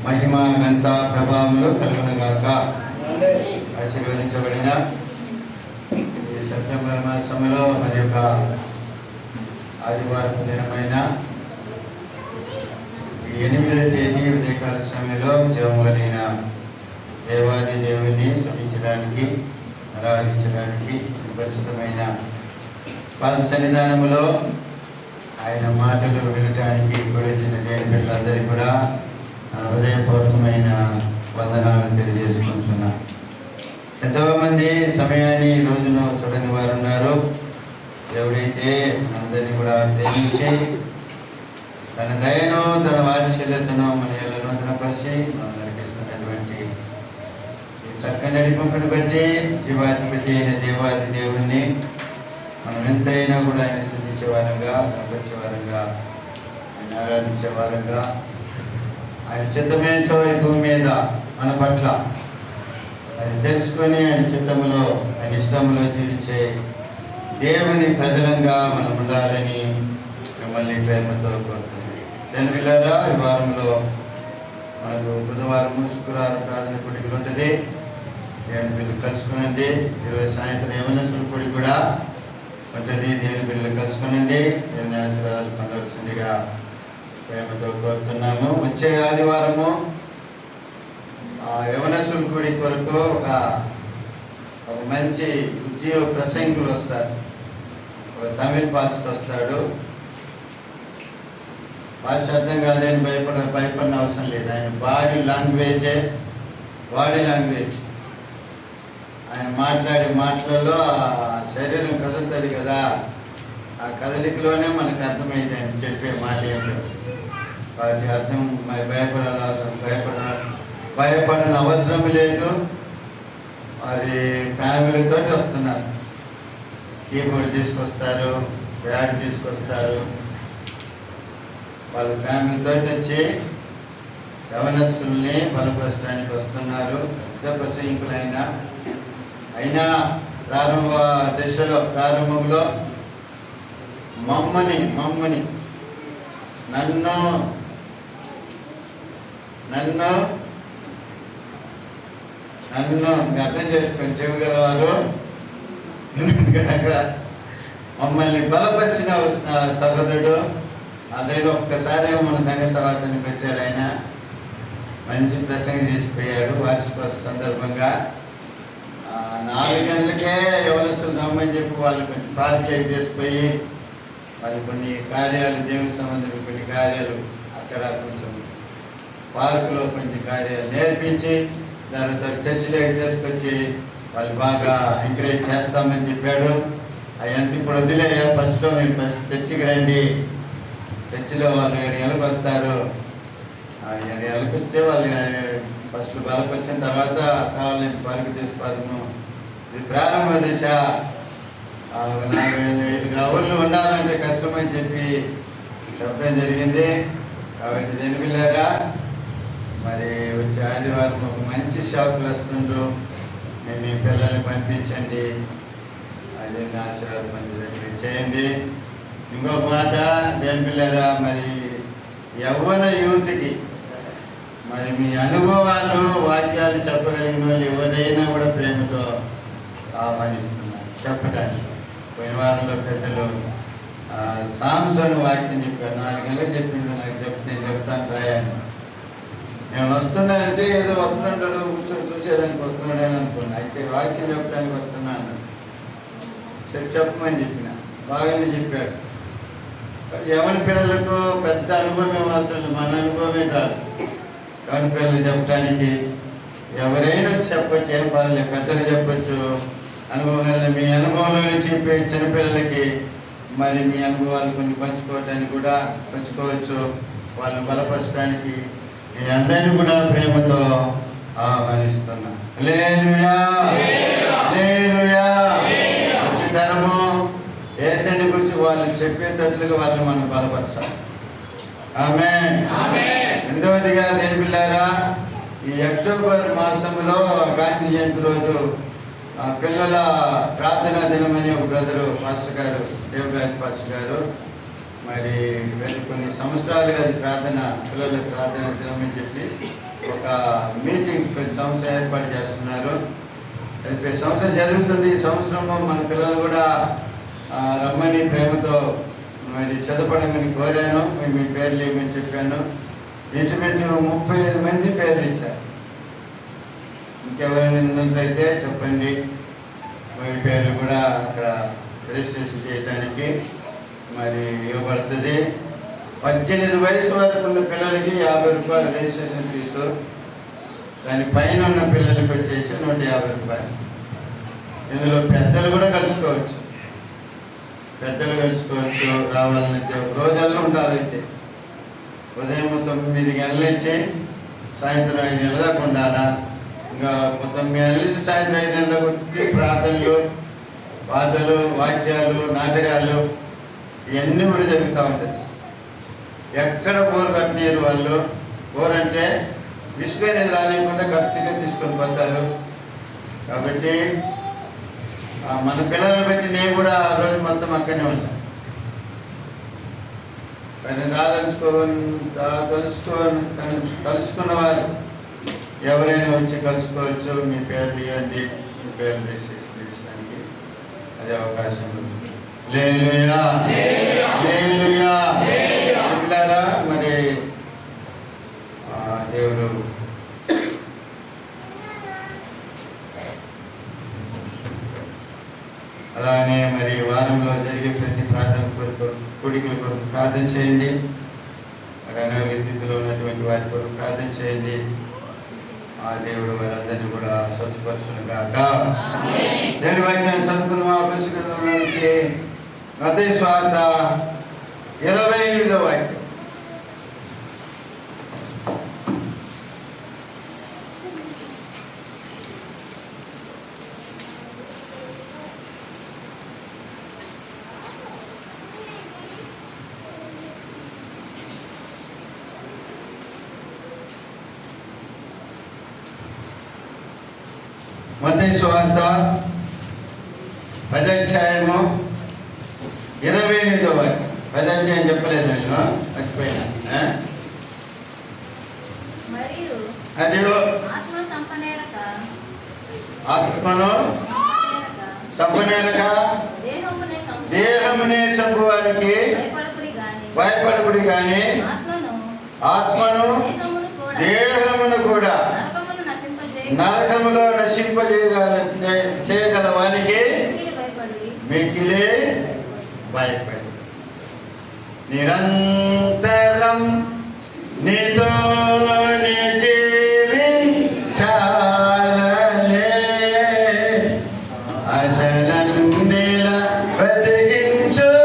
మహిమ ఘనత ప్రభావములు కలుగునగాక. ఆశీర్వదించబడిన ఈ సెప్టెంబర్ మాసంలో మరి యొక్క ఆదివారం దినమైన 8వ తేదీ ఉదయకాల సమయంలో జీవం కలిగిన దేవాది దేవుని స్తుతించడానికి, ఆరాధించడానికి పరిశుద్ధమైన పాద సన్నిధానములో ఆయన మాటలు వినటానికి కూడిన దేని బిడ్డలందరికీ కూడా హృదయపూర్వకమైన వందనాలు తెలియజేసుకుంటున్నాను. ఎంతోమంది సమయాన్ని ఈ రోజున చూడని వారు ఉన్నారు. ఎవడైతే అందరినీ కూడా ప్రేమించి తన దయను, తన వాత్సల్యతను మన ఎలా నూతనపరిచి మనం నడిపిస్తున్నటువంటి ఈ చక్కని నడిపింపుని బట్టి జీవాధిపతి అయిన దేవాది దేవుణ్ణి మనం ఎంతైనా కూడా ఆయన స్తుతించే వారంగా, కనపరిచే వారంగా, ఆయన ఆరాధించే వారంగా, ఆయన చిత్తమేంటో ఈ భూమి మీద మన పట్ల అది తెలుసుకొని ఆయన చిత్తములో, ఆయన ఇష్టములో జీవించే దేవుని ప్రజలంగా మనం ఉండాలని మిమ్మల్ని ప్రేమతో కోరుతుంది. తండ్రిలారా, ఈ వారంలో మనకు బుధవారం, శుక్రవారం ప్రార్థన కూడికలు ఉంటుంది. దేవుని బిడ్డలు కలుసుకునండి. ఈరోజు సాయంత్రం యవనస్తుల కూడిక కూడా ఉంటుంది. దేవుని బిడ్డలు కలుసుకునండి. దేవుని ఆశీర్వాదాలు పొందవలసిందిగా ప్రేమతో కోరుతున్నాము. వచ్చే ఆదివారము యవనస్తుల కూడి కొరకు ఒక మంచి ఉద్యోగ ప్రసంగులు వస్తారు. ఒక తమిళ పాస్టర్ వస్తాడు. భాష అర్థం కాదని భయపడిన అవసరం లేదు. ఆయన బాడీ లాంగ్వేజ్ ఆయన మాట్లాడే మాటలలో శరీరం కదులుతుంది కదా, ఆ కదలికలోనే మనకు అర్థమైంది ఆయన చెప్పే మాట ఏంటో. వాటి అర్థం భయపడని అవసరం లేదు. వారి ఫ్యామిలీతో వస్తున్నారు. కీబోర్డ్ తీసుకొస్తారు, బ్యాడ్ తీసుకొస్తారు. వాళ్ళ ఫ్యామిలీతో వచ్చి యవనస్తుల్ని బలపరచడానికి వస్తున్నారు. పెద్ద ప్రసంగికులు అయినా ప్రారంభంలో మమ్మని నన్ను అర్థం చేసుకొని చెవిగలవారు మమ్మల్ని బలపరిచిన సహోదరుడు ఆల్రెడీ ఒక్కసారి మన సంఘ సమావేశానికి వచ్చాడు. ఆయన మంచి ప్రసంగం చేసిపోయాడు. వార్షిక సందర్భంగా 4 గంటలకే యవనస్తులు రమ్మని చెప్పి వాళ్ళు కొంచెం పార్టీ చేసిపోయి వాళ్ళు కొన్ని కార్యాలు, దేవునికి సంబంధించిన కొన్ని కార్యాలు అక్కడ కొంచెం పార్కులో కొంచెం కార్యాలు నేర్పించి తర్వాత చర్చిలోకి తీసుకొచ్చి వాళ్ళు బాగా ఎంకరేజ్ చేస్తామని చెప్పాడు. అవంతా ఇప్పుడు వదిలేయా, ఫస్ట్లో మీరు చర్చికి రండి, చర్చిలో వాళ్ళు 7 గంటలకు వస్తారు. 7 గంటలకు వస్తే వాళ్ళు ఫస్ట్ బలపరిచిన తర్వాత కావాలని పార్కు తీసుకోవడము. ఇది ప్రారంభ దశ. 4-5 గవర్లు ఉండాలంటే కష్టమని చెప్పి చెప్పడం జరిగింది. కాబట్టి తెలిపిల్లారా, మరి వచ్చే ఆదివారం ఒక మంచి షాపులు వస్తుండ్రు. మీరు మీ పిల్లల్ని పంపించండి, అదే ఆశీర్వాదం చేయండి. ఇంకొక మాట దేని పిల్లారా, మరి యవ్వన యూత్కి మరి మీ అనుభవాలు, వాక్యాలు చెప్పగలిగిన వాళ్ళు ఎవరైనా కూడా ప్రేమతో ఆహ్వానిస్తున్నారు చెప్పడానికి. పోయిన వారంలో పెద్దలు సాంసన్ వాక్యం చెప్పారు. 4 గంటలకు చెప్పిండు. నాకు నేను చెప్తాను రాయాను. నేను వస్తున్నానంటే ఏదో వస్తుంటాడు, చూసేదానికి వస్తున్నాడు అని అనుకున్నాను. అయితే వాక్యం చెప్పడానికి వస్తున్నాను. సరే చెప్పమని చెప్పిన. బాగానే చెప్పాడు. యవన పిల్లలకు పెద్ద అనుభవం ఏమో అసలు మన అనుభవమే కాదు. యవన పిల్లలు చెప్పడానికి ఎవరైనా చెప్పచ్చు, ఏం పర్లేదు. పెద్దలు చెప్పచ్చు అనుభవం. మీ అనుభవంలో చెప్పే చిన్నపిల్లలకి మరి మీ అనుభవాలు కొన్ని పంచుకోవచ్చు. వాళ్ళని బలపరచడానికి మీ అందరినీ కూడా ప్రేమతో ఆహ్వానిస్తున్నా. హల్లెలూయా, హల్లెలూయా. మంచితనము యేసుని గురించి వాళ్ళు చెప్పేటట్లుగా వాళ్ళని మనం బలపరచాలి. ఆమేన్. రెండవదిగా దేని పిల్లారా, ఈ అక్టోబర్ మాసంలో గాంధీ జయంతి రోజు పిల్లల ప్రార్థనా దినమని ఒక బ్రదరు పాస్టర్ గారు, దేవరాజ్ పాస్టర్ గారు మరి కొన్ని సంవత్సరాలుగా అది పిల్లల ప్రార్థన దినం అని చెప్పి మీటింగ్ ప్రతి సంవత్సరం ఏర్పాటు చేస్తున్నారు. అది ప్రతి సంవత్సరం జరుగుతుంది. ఈ సంవత్సరము మన పిల్లలు కూడా రమ్మని ప్రేమతో మరి చదవడమని కోరాను. మీ పేర్లు ఏమని చెప్పాను. ఇంచుమించు 35 మంది పేర్లు ఇచ్చారు. ఇంకెవరైనా ఉన్నట్లయితే చెప్పండి. మీ పేర్లు కూడా అక్కడ రిజిస్ట్రేషన్ చేయడానికి మరి ఇవ్వబడుతుంది. 18 వయసు వరకు ఉన్న పిల్లలకి 50 రూపాయలు రిజిస్ట్రేషన్ ఫీజు. దాని పైన ఉన్న పిల్లలకి వచ్చేసి 150 రూపాయలు. ఇందులో పెద్దలు కూడా కలుసుకోవచ్చు. రావాలంటే ఒక రోజుల్లో ఉండాలంటే ఉదయం 9 గంటల నుంచి సాయంత్రం 5 గంటల దాకా ఉండాలా. ఇంకా 9 గంటల నుంచి సాయంత్రం 5 గంటల కొట్టి ప్రార్థనలు, పాటలు, వాక్యాలు, నాటకాలు ఇవన్నీ కూడా జరుగుతూ ఉంటుంది. ఎక్కడ బోర్ కట్టినారు వాళ్ళు. బోర్ అంటే విసుగనేది రాలేకుండా కరెక్ట్గా తీసుకొని పోతారు. కాబట్టి మన పిల్లలను బట్టి నేను కూడా ఆ రోజు మొత్తం అక్కడనే ఉంటాను. కానీ కలుసుకున్న వారు ఎవరైనా వచ్చి కలుసుకోవచ్చు. మీ పేర్లు ఇవ్వండి. మీ పేర్లు రిజిస్ట్రేషన్ చేసుకోవడానికి అదే అవకాశం ఉంది. హల్లెలూయా, హల్లెలూయా. పిల్లారా, మరి దేవుడు అలానే మరి వారంలో జరిగే ప్రతి ప్రార్థన కొరకు, కోడికల కొరకు ప్రార్థన చేయండి. మరి అనారోగ్య స్థితిలో ఉన్నటువంటి వారి కొరకు ప్రార్థన చేయండి. ఆ దేవుడు వారందరినీ కూడా స్వచ్ఛపరచును గాక. దేవుడి వాక్యాన్ని చదువుకున్న పరిశుద్ధంలో నుంచి మత్తయి సువార్త 28వ వాక్యం. మత్తయి సువార్త 10వ అధ్యాయము 28వ వాక్యం. 10వ అధ్యాయం చెప్పలేదు నేను, మర్చిపోయినా. మరియు ఆత్మను సంపనేరక దేహమునే చంపువానికి భయపడకుడి గాని ఆత్మను దేహమును కూడా నరకములో చేయగల వానికి మిక్కిలి భయపడి నిరంతరం నీతో జీవించాలనే అజనన్నిల బతికించుచున్నది.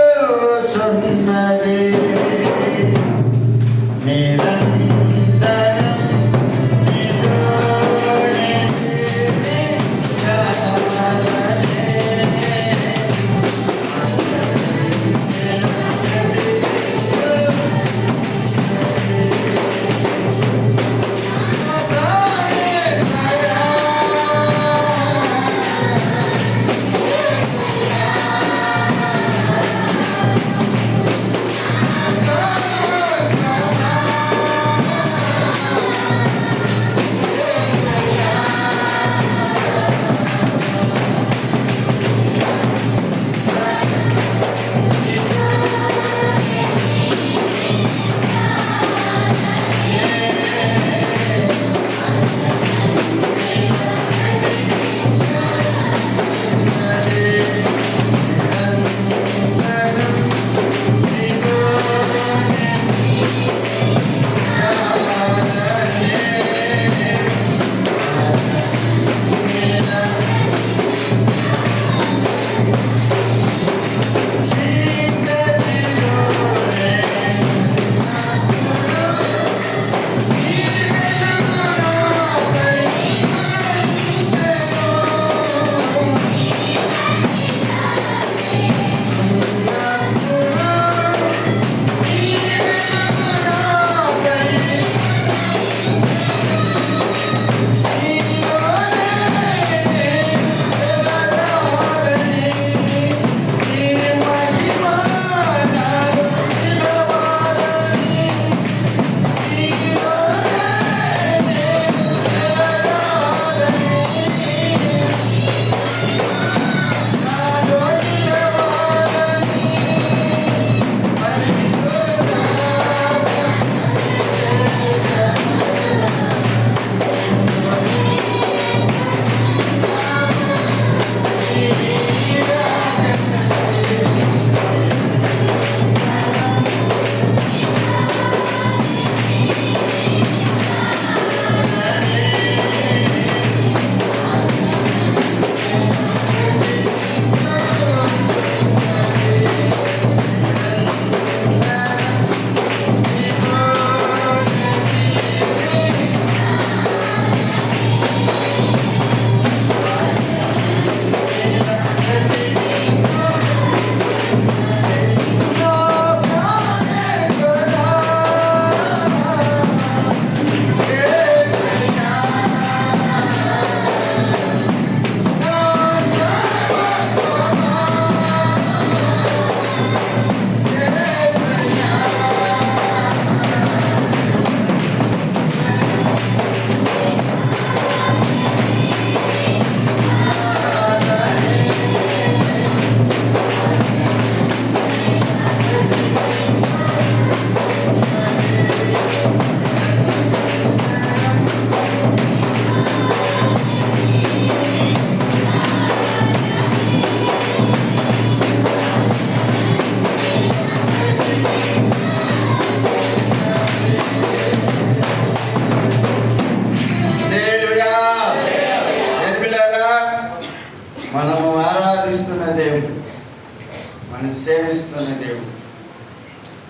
సేవిస్తున్న దేవుడు,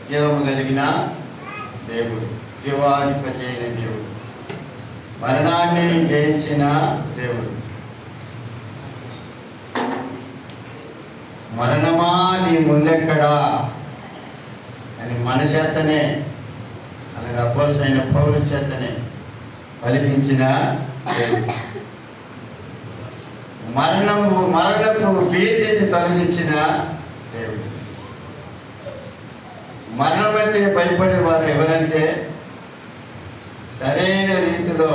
జీవము కలిగిన దేవుడు, జీవాధిపతి అయిన దేవుడు, మరణాన్ని జయించిన దేవుడు. మరణమా నీ ముల్లెక్కడా అని మన చేతనే, అనగా అపోస్తలుడైన పౌలు చేతనే పలికించిన దేవుడు. మరణపు భీతిని తొలగించిన దేవుడు. మరణం అంటే భయపడేవారు ఎవరంటే, సరైన రీతిలో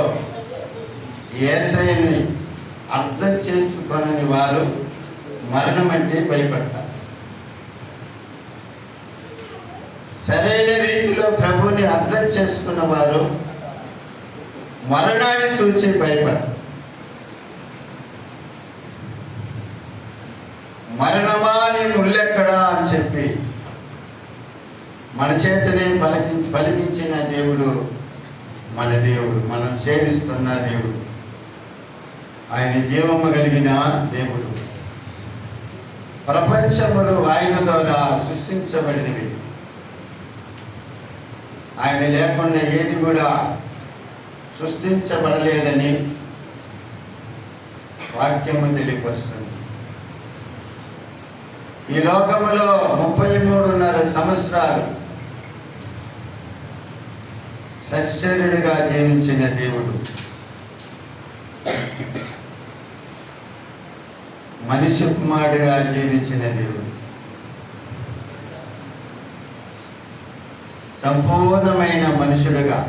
యేసయ్యని అర్థం చేసుకొనని వారు మరణం అంటే భయపడతారు. సరైన రీతిలో ప్రభువుని అర్థం చేసుకున్న వారు మరణాన్ని చూసి భయపడతారు. మరణమా నీ ముల్లెక్కడా అని చెప్పి మన చేతనే పలికించిన దేవుడు మన దేవుడు, మనం సేవిస్తున్న దేవుడు. ఆయన జీవము కలిగిన దేవుడు. ప్రపంచములు ఆయన ద్వారా సృష్టించబడినవి. ఆయన లేకుండా ఏది కూడా సృష్టించబడలేదని వాక్యము తెలియపరుస్తుంది. ఈ లోకములో 33.5 సంవత్సరాలు సశరీరుడిగా జీవించిన దేవుడు, మనిషి కుమారుడిగా జీవించిన దేవుడు, సంపూర్ణమైన మనుషుడుగా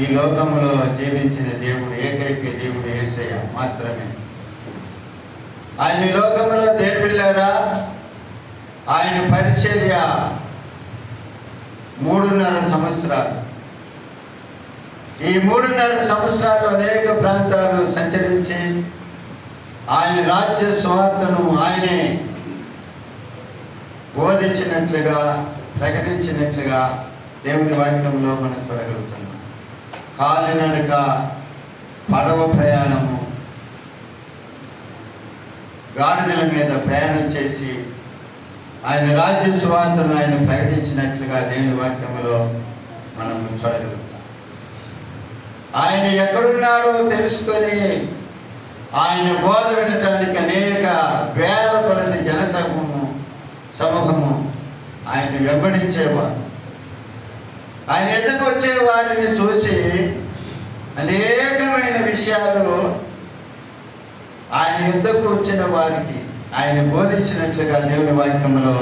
ఈ లోకములో జీవించిన దేవుడు, ఏకైక దేవుడు యేసయ్య మాత్రమే. ఆయన ఈ లోకములో దేవుళ్ళారా, ఆయన పరిచర్య 3.5 సంవత్సరాలు. ఈ 3.5 సంవత్సరాలు అనేక ప్రాంతాలు సంచరించి ఆయన రాజ్య స్వార్థను ఆయనే బోధించినట్లుగా, ప్రకటించినట్లుగా దేవుని వాక్యంలో మనం చూడగలుగుతున్నాం. కాలినడక, పడవ ప్రయాణము, గాడిదల మీద ప్రయాణం చేసి ఆయన రాజ్య సువార్తను ఆయన ప్రకటించినట్లుగా దేవుని వాక్యంలో మనం చూడగలుగుతాం. ఆయన ఎక్కడున్నాడో తెలుసుకొని ఆయన బోధ వినటానికి అనేక వేల కొలది సమూహము ఆయన వెంబడించేవారు. ఆయన ఎదుకు వచ్చే వారిని చూసి అనేకమైన విషయాలు ఆయన ఎద్దకు వచ్చిన వారికి ఆయన బోధించినట్లుగా దేవుని వాక్యంలో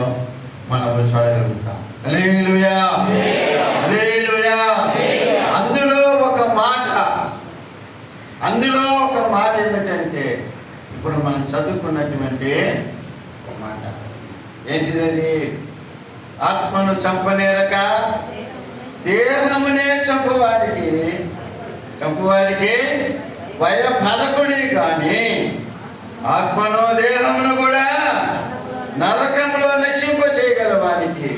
మనం చూడగలుగుతాం. హల్లెలూయా, హల్లెలూయా. అందులో ఒక మాట ఏమిటంటే, ఇప్పుడు మనం చదువుకున్నటువంటి ఒక మాట ఏంటిది? ఆత్మను చంపనేరక దేహమునే చంపువారికి భయపడకుడి కానీ ఆత్మను దేహమును కూడా నరకంలో నశింప చేయగల వారికి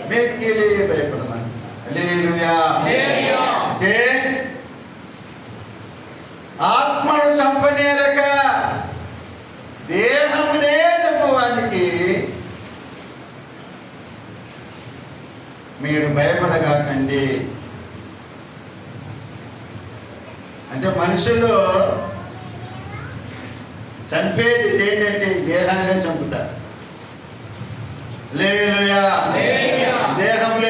మిక్కిలి భయపడమని. హల్లెలూయా. అంటే ఆత్మను చంపనేరక దేహమునే చంపవానికి మీరు భయపడగాకండి. అంటే మనుషులు చంపేది ఏంటంటే దేహాన్ని చంపుతారు. హల్లెలూయా. దేహంలో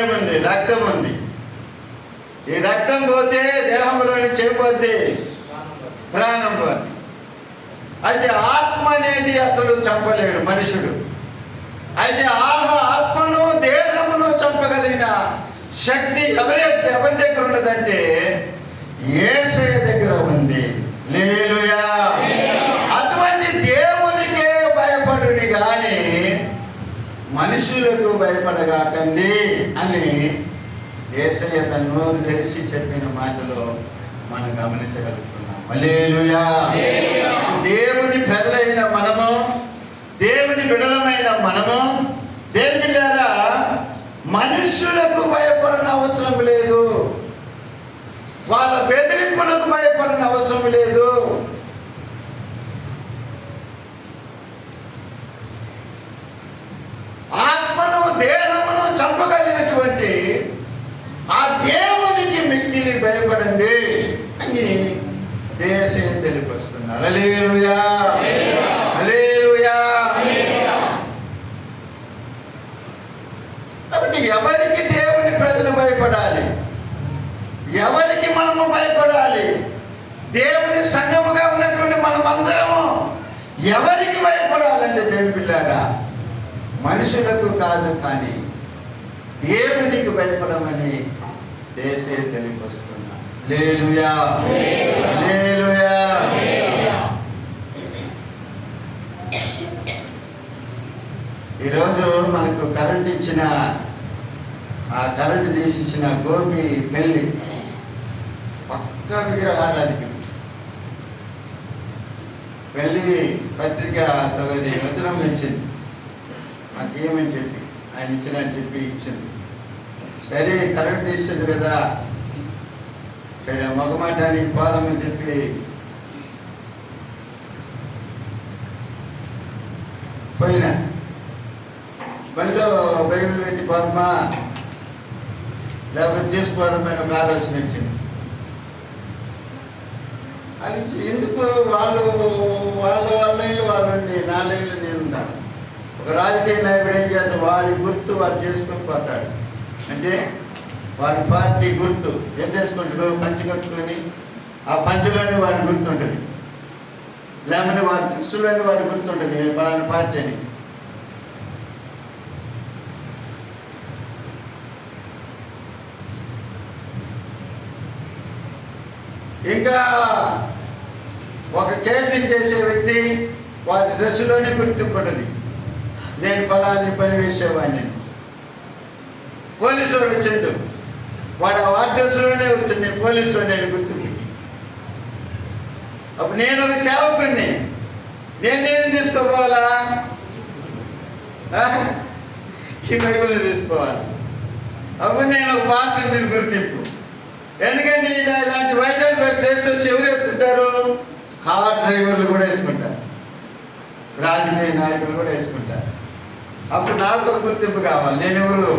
ఏముంది? రక్తం ఉంది. ఈ రక్తం పోతే దేహంలోని చేయబోతే ప్రాణం పోతే. అయితే ఆత్మ అనేది అతడు చంపలేడు మనుషుడు. అయితే ఆత్మను దేహమును చంపగలిగిన శక్తి ఎవరి దగ్గర ఉన్నదంటే యేసయ్య దగ్గర ఉంది. హల్లెలూయా. అటువంటి దేవునికే భయపడుడి కానీ మనుషులకు భయపడగాకండి అని యేసయ్య తన నోరు తెరిచి చెప్పిన మాటలో మనం గమనించగలుగుతున్నాం. హల్లెలూయా. దేవుని ప్రజలైన మనము, దేవుని బిడ్డలమైన మనము, దేవుని బిడ్డలారా, మనుషులకు భయపడన అవసరం లేదు. వాళ్ళ బెదిరింపులకు భయపడన అవసరం లేదు. భయపడండి అని యేసయ్య తెలియపరుస్తున్నారు. హల్లెలూయా, హల్లెలూయా. కాబట్టి ఎవరికి దేవుని ప్రజలు భయపడాలి? ఎవరికి మనము భయపడాలి? దేవుని సంఘముగా ఉన్నటువంటి మనమందరము ఎవరికి భయపడాలంటే దేవుని పిల్లారా, మనుషులకు కాదు, కానీ దేవునికి భయపడమని యేసయ్య తెలియపరుస్తున్నా. హల్లెలూయా, హల్లెలూయా. ఈరోజు మనకు కరెంట్ ఇచ్చిన, ఆ కరెంటు తీసిచ్చిన గోపి పెళ్ళి పక్కా విగ్రహారాధికి పెళ్ళి పత్రిక సగది వచనం ఇచ్చింది. నాకు ఏమని చెప్పి ఆయన ఇచ్చినని చెప్పి ఇచ్చింది. సరే కరెంట్ తీసింది కదా, సరే మగమాటానికి పోదామని చెప్పి పోయినా. బండిలో బైబిల్ పెట్టి పోదమా లేకపోతే తీసుకోదామని ఒక ఆలోచన వచ్చింది. అది ఎందుకు వాళ్ళ వాళ్ళే వాళ్ళండి, నా లైన్లో నేనున్నాను. ఒక రాజకీయ నాయకుడు ఏం చేస్తాడు, వాడి గుర్తు వాడు చేసుకొని పోతాడు. అంటే వాడి పార్టీ గుర్తు ఏం చేసుకుంటాడు, పంచి కట్టుకొని ఆ పంచులోనే వాడి గుర్తుంటుంది, లేకపోతే వాడి దుస్తులోనే వాడి గుర్తుంటుంది పలానా పార్టీ అని. ఇంకా ఒక కేటరింగ్ చేసే వ్యక్తి వాడి డ్రెస్సులోనే గుర్తుపడ్డది, నేను ఫలాని పని వేసేవాడిని. పోలీసు వాడు వచ్చిండు, వాడు ఆ డ్రెస్సులోనే వచ్చింది, నేను పోలీసు నేను గుర్తుపెట్టి. అప్పుడు నేను ఒక సేవకుడిని, నేనేం తీసుకోవాలా? ఈ బైబిల్ తీసుకోవాలి. అప్పుడు నేను ఒక పాస్టర్ నేను గుర్తింపు. ఎందుకంటే ఇలాంటి వైట్ అండ్ వైట్ డ్రెస్సెస్ ఎవరు వేసుకుంటారు? కార్ డ్రైవర్లు కూడా వేసుకుంటారు, రాజకీయ నాయకులు కూడా వేసుకుంటారు. అప్పుడు నాకు ఒక గుర్తింపు కావాలి, నేను ఎవరు?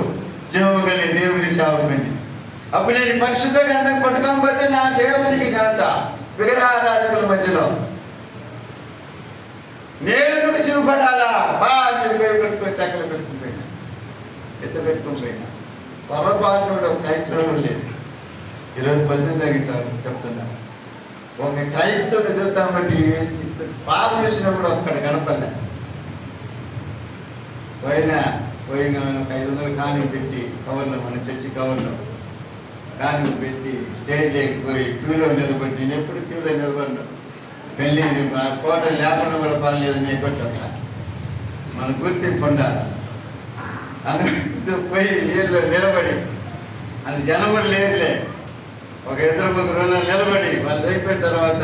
జీవము కలిగి దేవుని సేవకుని. అప్పుడు నేను పరిశుద్ధ గ్రంథం పట్టుకోకపోతే నా దేవునికి ఘనత విగ్రహారాధకుల మధ్యలో నేను సిగ్గుపడాలా? పెట్టుకొని చక్కలు పెట్టుకుని పోయినా, ఎత్త పెట్టుకుని పోయినా. పొరపాటు క్రైస్తవుడు లేదు. ఈరోజు పరిస్థితి తగ్గించాలి చెప్తున్నా. ఒక క్రైస్తవుడు ఎదుగుతామంటే పాత చూసినప్పుడు అక్కడ గడపలే పోయినా ఒక 500 కానుక పెట్టి కవర్లో, మన చర్చి కవర్లో కానుక పెట్టి స్టేజ్ లేకపోయి క్యూలో నిలబడి, నేను ఎప్పుడు క్యూలో నిలబడినా పెళ్ళి కోట లేకుండా కూడా పర్లేదు, నేను కొట్టా మన గుర్తింపు ఉండాలి. అందుకు పోయి నీళ్ళు నిలబడి, అది జనం కూడా లేదులే, ఒక 2-3 నిలబడి వాళ్ళు అయిపోయిన తర్వాత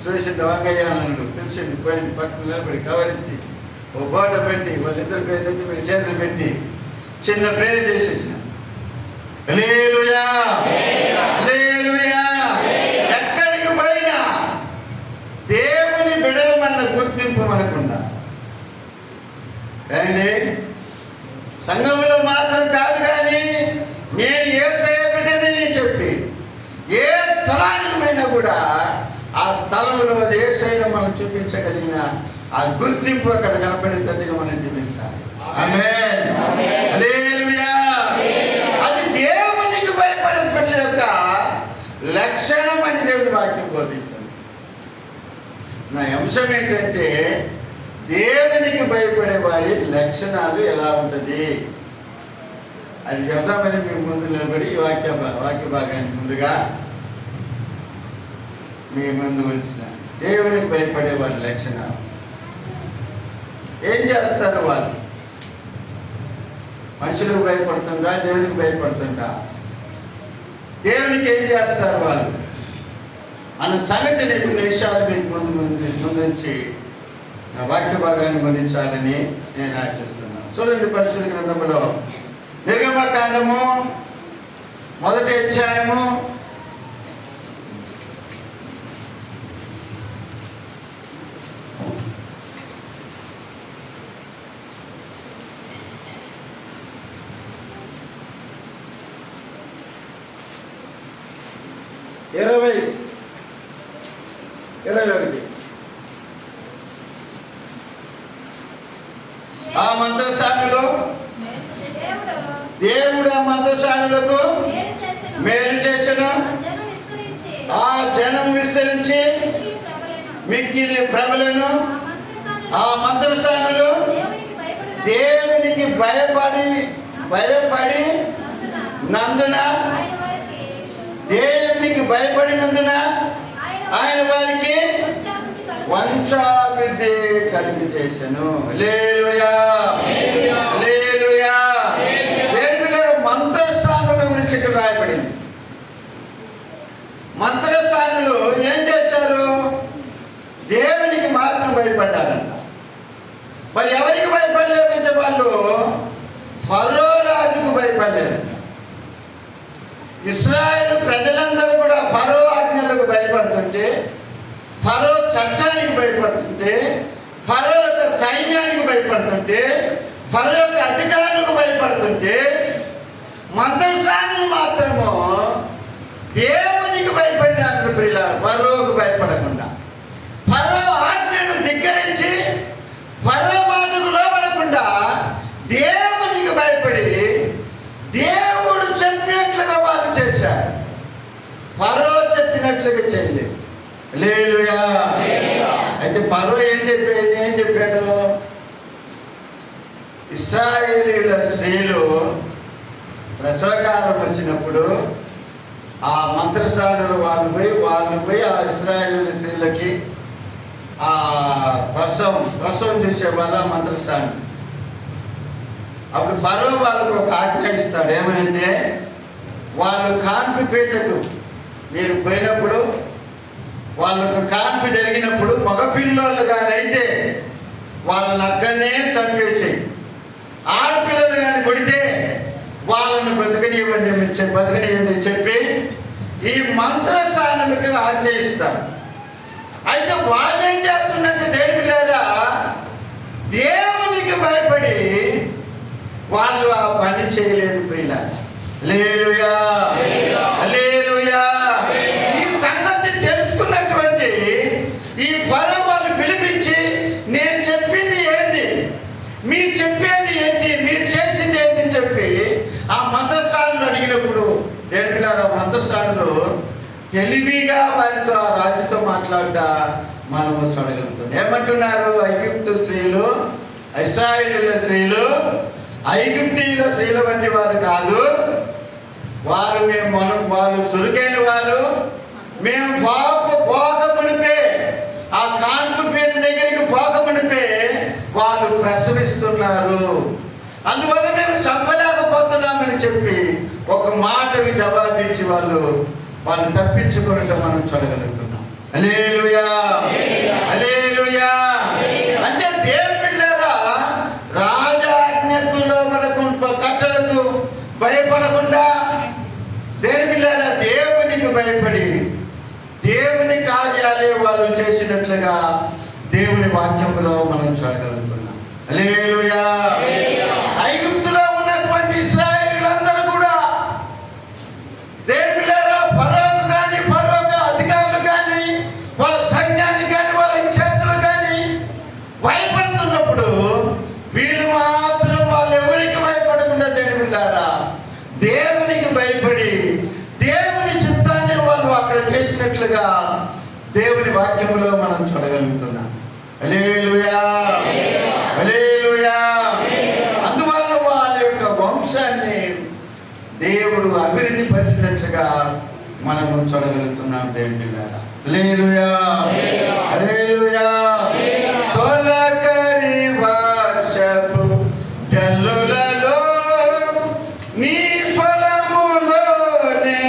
చూసిండు వంగయ్య అన్నాడు, పిలిచిండు, పోయింది పక్కన నిలబడి కవరించి ఓ బోట పెట్టి వాళ్ళిద్దరు పేరు తెచ్చి మీరు చేతులు పెట్టి చిన్న ప్రేయర్ చేసేసిన. హల్లెలూయా, హల్లెలూయా. ఎక్కడికి పోయినా దేవుని బిడ్డలమన్న గుర్తింపు మనకుండా అండి. సంఘంలో మాత్రం కాదు, కానీ నేను యేసయ్య బిడ్డని చెప్పి ఏ స్థలానికి పోయినా కూడా ఆ స్థలంలో యేసయ్యను మనం చూపించగలిగిన ఆ గుర్తింపు అక్కడ కనపడేటట్టుగా మనం చూపించాలి. ఆమేన్, హల్లెలూయా. అది దేవునికి భయపడే బిడ్డల యొక్క లక్షణం అని దేవుని వాక్యం బోధిస్తుంది. నా అంశం ఏంటంటే దేవునికి భయపడే వారి లక్షణాలు ఎలా ఉంటుంది అది చెప్తామని మీ ముందు నిలబడి వాక్య భాగానికి ముందుగా మీ ముందు వచ్చిన దేవునికి భయపడే వారి లక్షణాలు ఏం చేస్తారు? వాళ్ళు మనుషులకు భయపడుతుంటా, దేవునికి భయపడుతుంటా? దేవునికి ఏం చేస్తారు వాళ్ళు అన్న సంగతిని కొన్ని విషయాలు మీకు ముందుంచి నా వాక్య భాగాన్ని బోధించాలని నేను ఆశిస్తున్నాను. చూడండి, పరిశుద్ధ గ్రంథంలో నిర్గమకాండము 1వ అధ్యాయము 1వ 20:21. ఆ మంత్రసానులు దేవుడు ఆ మంత్రసానులకు మేలు చేసెను. ఆ జనం విస్తరించి మిక్కిలి ప్రబలెను. ఆ మంత్రసానులు దేవునికి భయపడి నందున దేవునికి భయపడినందున ఆయన వారికి వంశాభివృద్ధి కలిగి చేసెను. హల్లెలూయా, హల్లెలూయా. దేవుని మంత్రసానుల గురించి ఇక్కడ రాయబడింది. మంత్రసానులు ఏం చేశారు? దేవునికి మాత్రం భయపడ్డారంట. మరి ఎవరికి భయపడలేదంటే వాళ్ళు ఫరో రాజుకు భయపడలేదంట. ఇశ్రాయేలు ప్రజలందరూ కూడా ఫరో ఆజ్ఞలకు భయపడుతుంటే, ఫరో చట్టానికి భయపడుతుంటే, ఫరో యొక్క సైన్యానికి భయపడుతుంటే, ఫరో యొక్క అధికారులకు భయపడుతుంటే, మంత్రసానులు మాత్రము దేవునికి భయపడినారు. ప్రియులారా, ఫరోకు భయపడకుండా, ఫరో ఆజ్ఞను ధిక్కరించి, ఫరో మాటకు లోబడకుండా దేవునికి భయపడి దేవుడు చెప్పినట్లుగా వాళ్ళు చేశారు. ఫరో చెప్పినట్లుగా చేయలేదు. హల్లెలూయా. అయితే ఫరో ఏం చెప్పాడు? ఇశ్రాయేలీయుల స్త్రీలు ప్రసవకాలం వచ్చినప్పుడు ఆ మంత్రసానులు వాళ్ళు పోయి ఆ ఇశ్రాయేలీయుల స్త్రీలకి ఆ ప్రసవం చూసే వాళ్ళ మంత్రసాను. అప్పుడు ఫరో వాళ్ళకు ఒక ఆజ్ఞ ఇస్తాడు. ఏమనంటే, వాళ్ళు కాన్పి పీటకు మీరు పోయినప్పుడు, వాళ్ళకు కాన్పి జరిగినప్పుడు మగపిల్లోళ్ళు కానీ అయితే వాళ్ళని అక్కడనే చంపేసి, ఆడపిల్లలు కానీ కొడితే వాళ్ళను బతకనివ్వండి చెప్పి ఈ మంత్రసానులకు ఆజ్ఞ ఇస్తారు. అయితే వాళ్ళు ఏం చేస్తున్నట్టు దేవులారా, దేవునికి భయపడి వాళ్ళు ఆ పని చేయలేదు. ప్రియులారా, హల్లెలూయా, హల్లెలూయా. ఈ సంగతి తెలుసుకున్నటువంటి ఈ ఫరో వాళ్ళు పిలిపించి, నేను చెప్పింది ఏంది, మీరు చెప్పేది ఏంటి, మీరు చేసింది ఏంటి అని చెప్పి ఆ మంత్రసానులు అడిగినప్పుడు దేవులారా, మంత్రసానులు తెలివిగా వారితో ఆ రాజుతో మాట్లాడ్డా మనము చూడగలుగుతాం. ఏమంటున్నారు? ఐగుప్తు స్త్రీలు, ఇశ్రాయేలీయుల స్త్రీలు ఐగుప్తీయుల స్త్రీల వంటి వారు కాదు. వాళ్ళు సురుకైన వారు. మేము పోకమునిపే, ఆ కాన్పు పీట దగ్గరికి పోకమునిపే వాళ్ళు ప్రసవిస్తున్నారు. అందువల్ల మేము చంపలేకపోతున్నామని చెప్పి ఒక మాటకి జవాబిచ్చి వాళ్ళు తప్పించుకున్నట్టు మనం చూడగలుగుతున్నాం. హల్లెలూయా, హల్లెలూయా. అంటే దేవుని బిడ్డలారా, రాజాజ్ఞకు లోబడకుండా, కట్టలకు భయపడకుండా, దేవుని బిడ్డలారా దేవునికి భయపడి దేవుని కార్యాలే వాళ్ళు చేసినట్లుగా దేవుని వాక్యములో మనం చూడగలుగుతున్నాం. హల్లెలూయా. ఐగుప్తులో ఉన్నటువంటి ఇశ్రాయేలీయులందరూ కూడా దేవుని బిడ్డలారా ఫరోకు కానీ, ఫరో అధికారులు కానీ, వాళ్ళ సైన్యాన్ని కానీ, వాళ్ళ ఇన్ఛార్జీలు కానీ భయపడుతున్నప్పుడు వీళ్ళు మాత్రం వాళ్ళు ఎవరికి భయపడకుండా దేవుని బిడ్డలారా దేవునికి భయపడి దేవుని చిత్తాన్ని వాళ్ళు అక్కడ చేసినట్లుగా దేవుని వాక్యములో మనం చూడగలుగుతున్నాం. హల్లెలూయా, హల్లెలూయా. అందువల్ల వాళ్ళ యొక్క వంశాన్ని దేవుడు అభివృద్ధి పరిచినట్లుగా మనము చూడగలుగుతున్నాం. దేవుని బిడ్డలారా, హల్లెలూయా, హల్లెలూయా. తొలకరి వర్షపు జల్లులలో నీ ఫలములోనే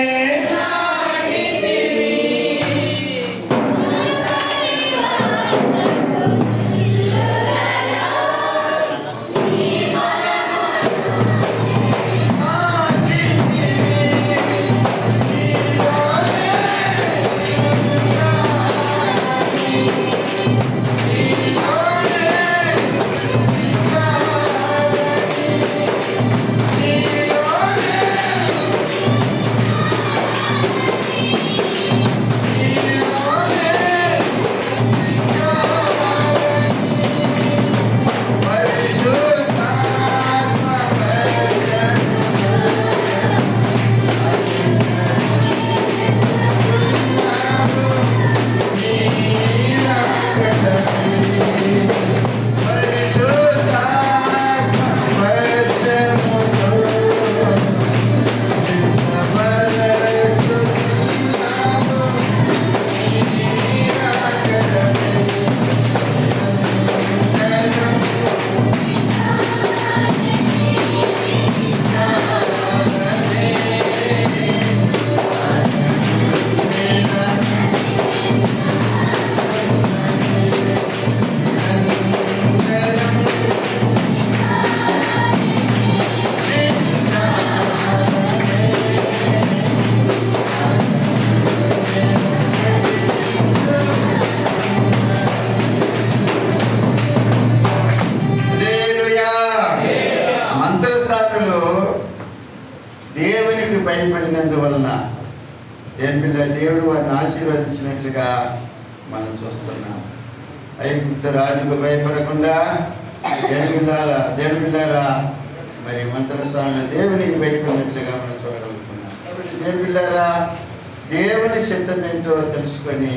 దేవునికి భయపడినందువలన దేవుడు వారిని ఆశీర్వదించినట్లుగా మనం చూస్తున్నాం. ఐగుప్తు రాజుకు భయపడకుండా దేవుని పిల్లారా మరి మంత్రసాలను దేవునికి భయపడినట్లుగా మనం చూడగలుగుతున్నాం. కాబట్టి దేవుని పిల్లారా దేవుని చిత్తం ఏంటో తెలుసుకొని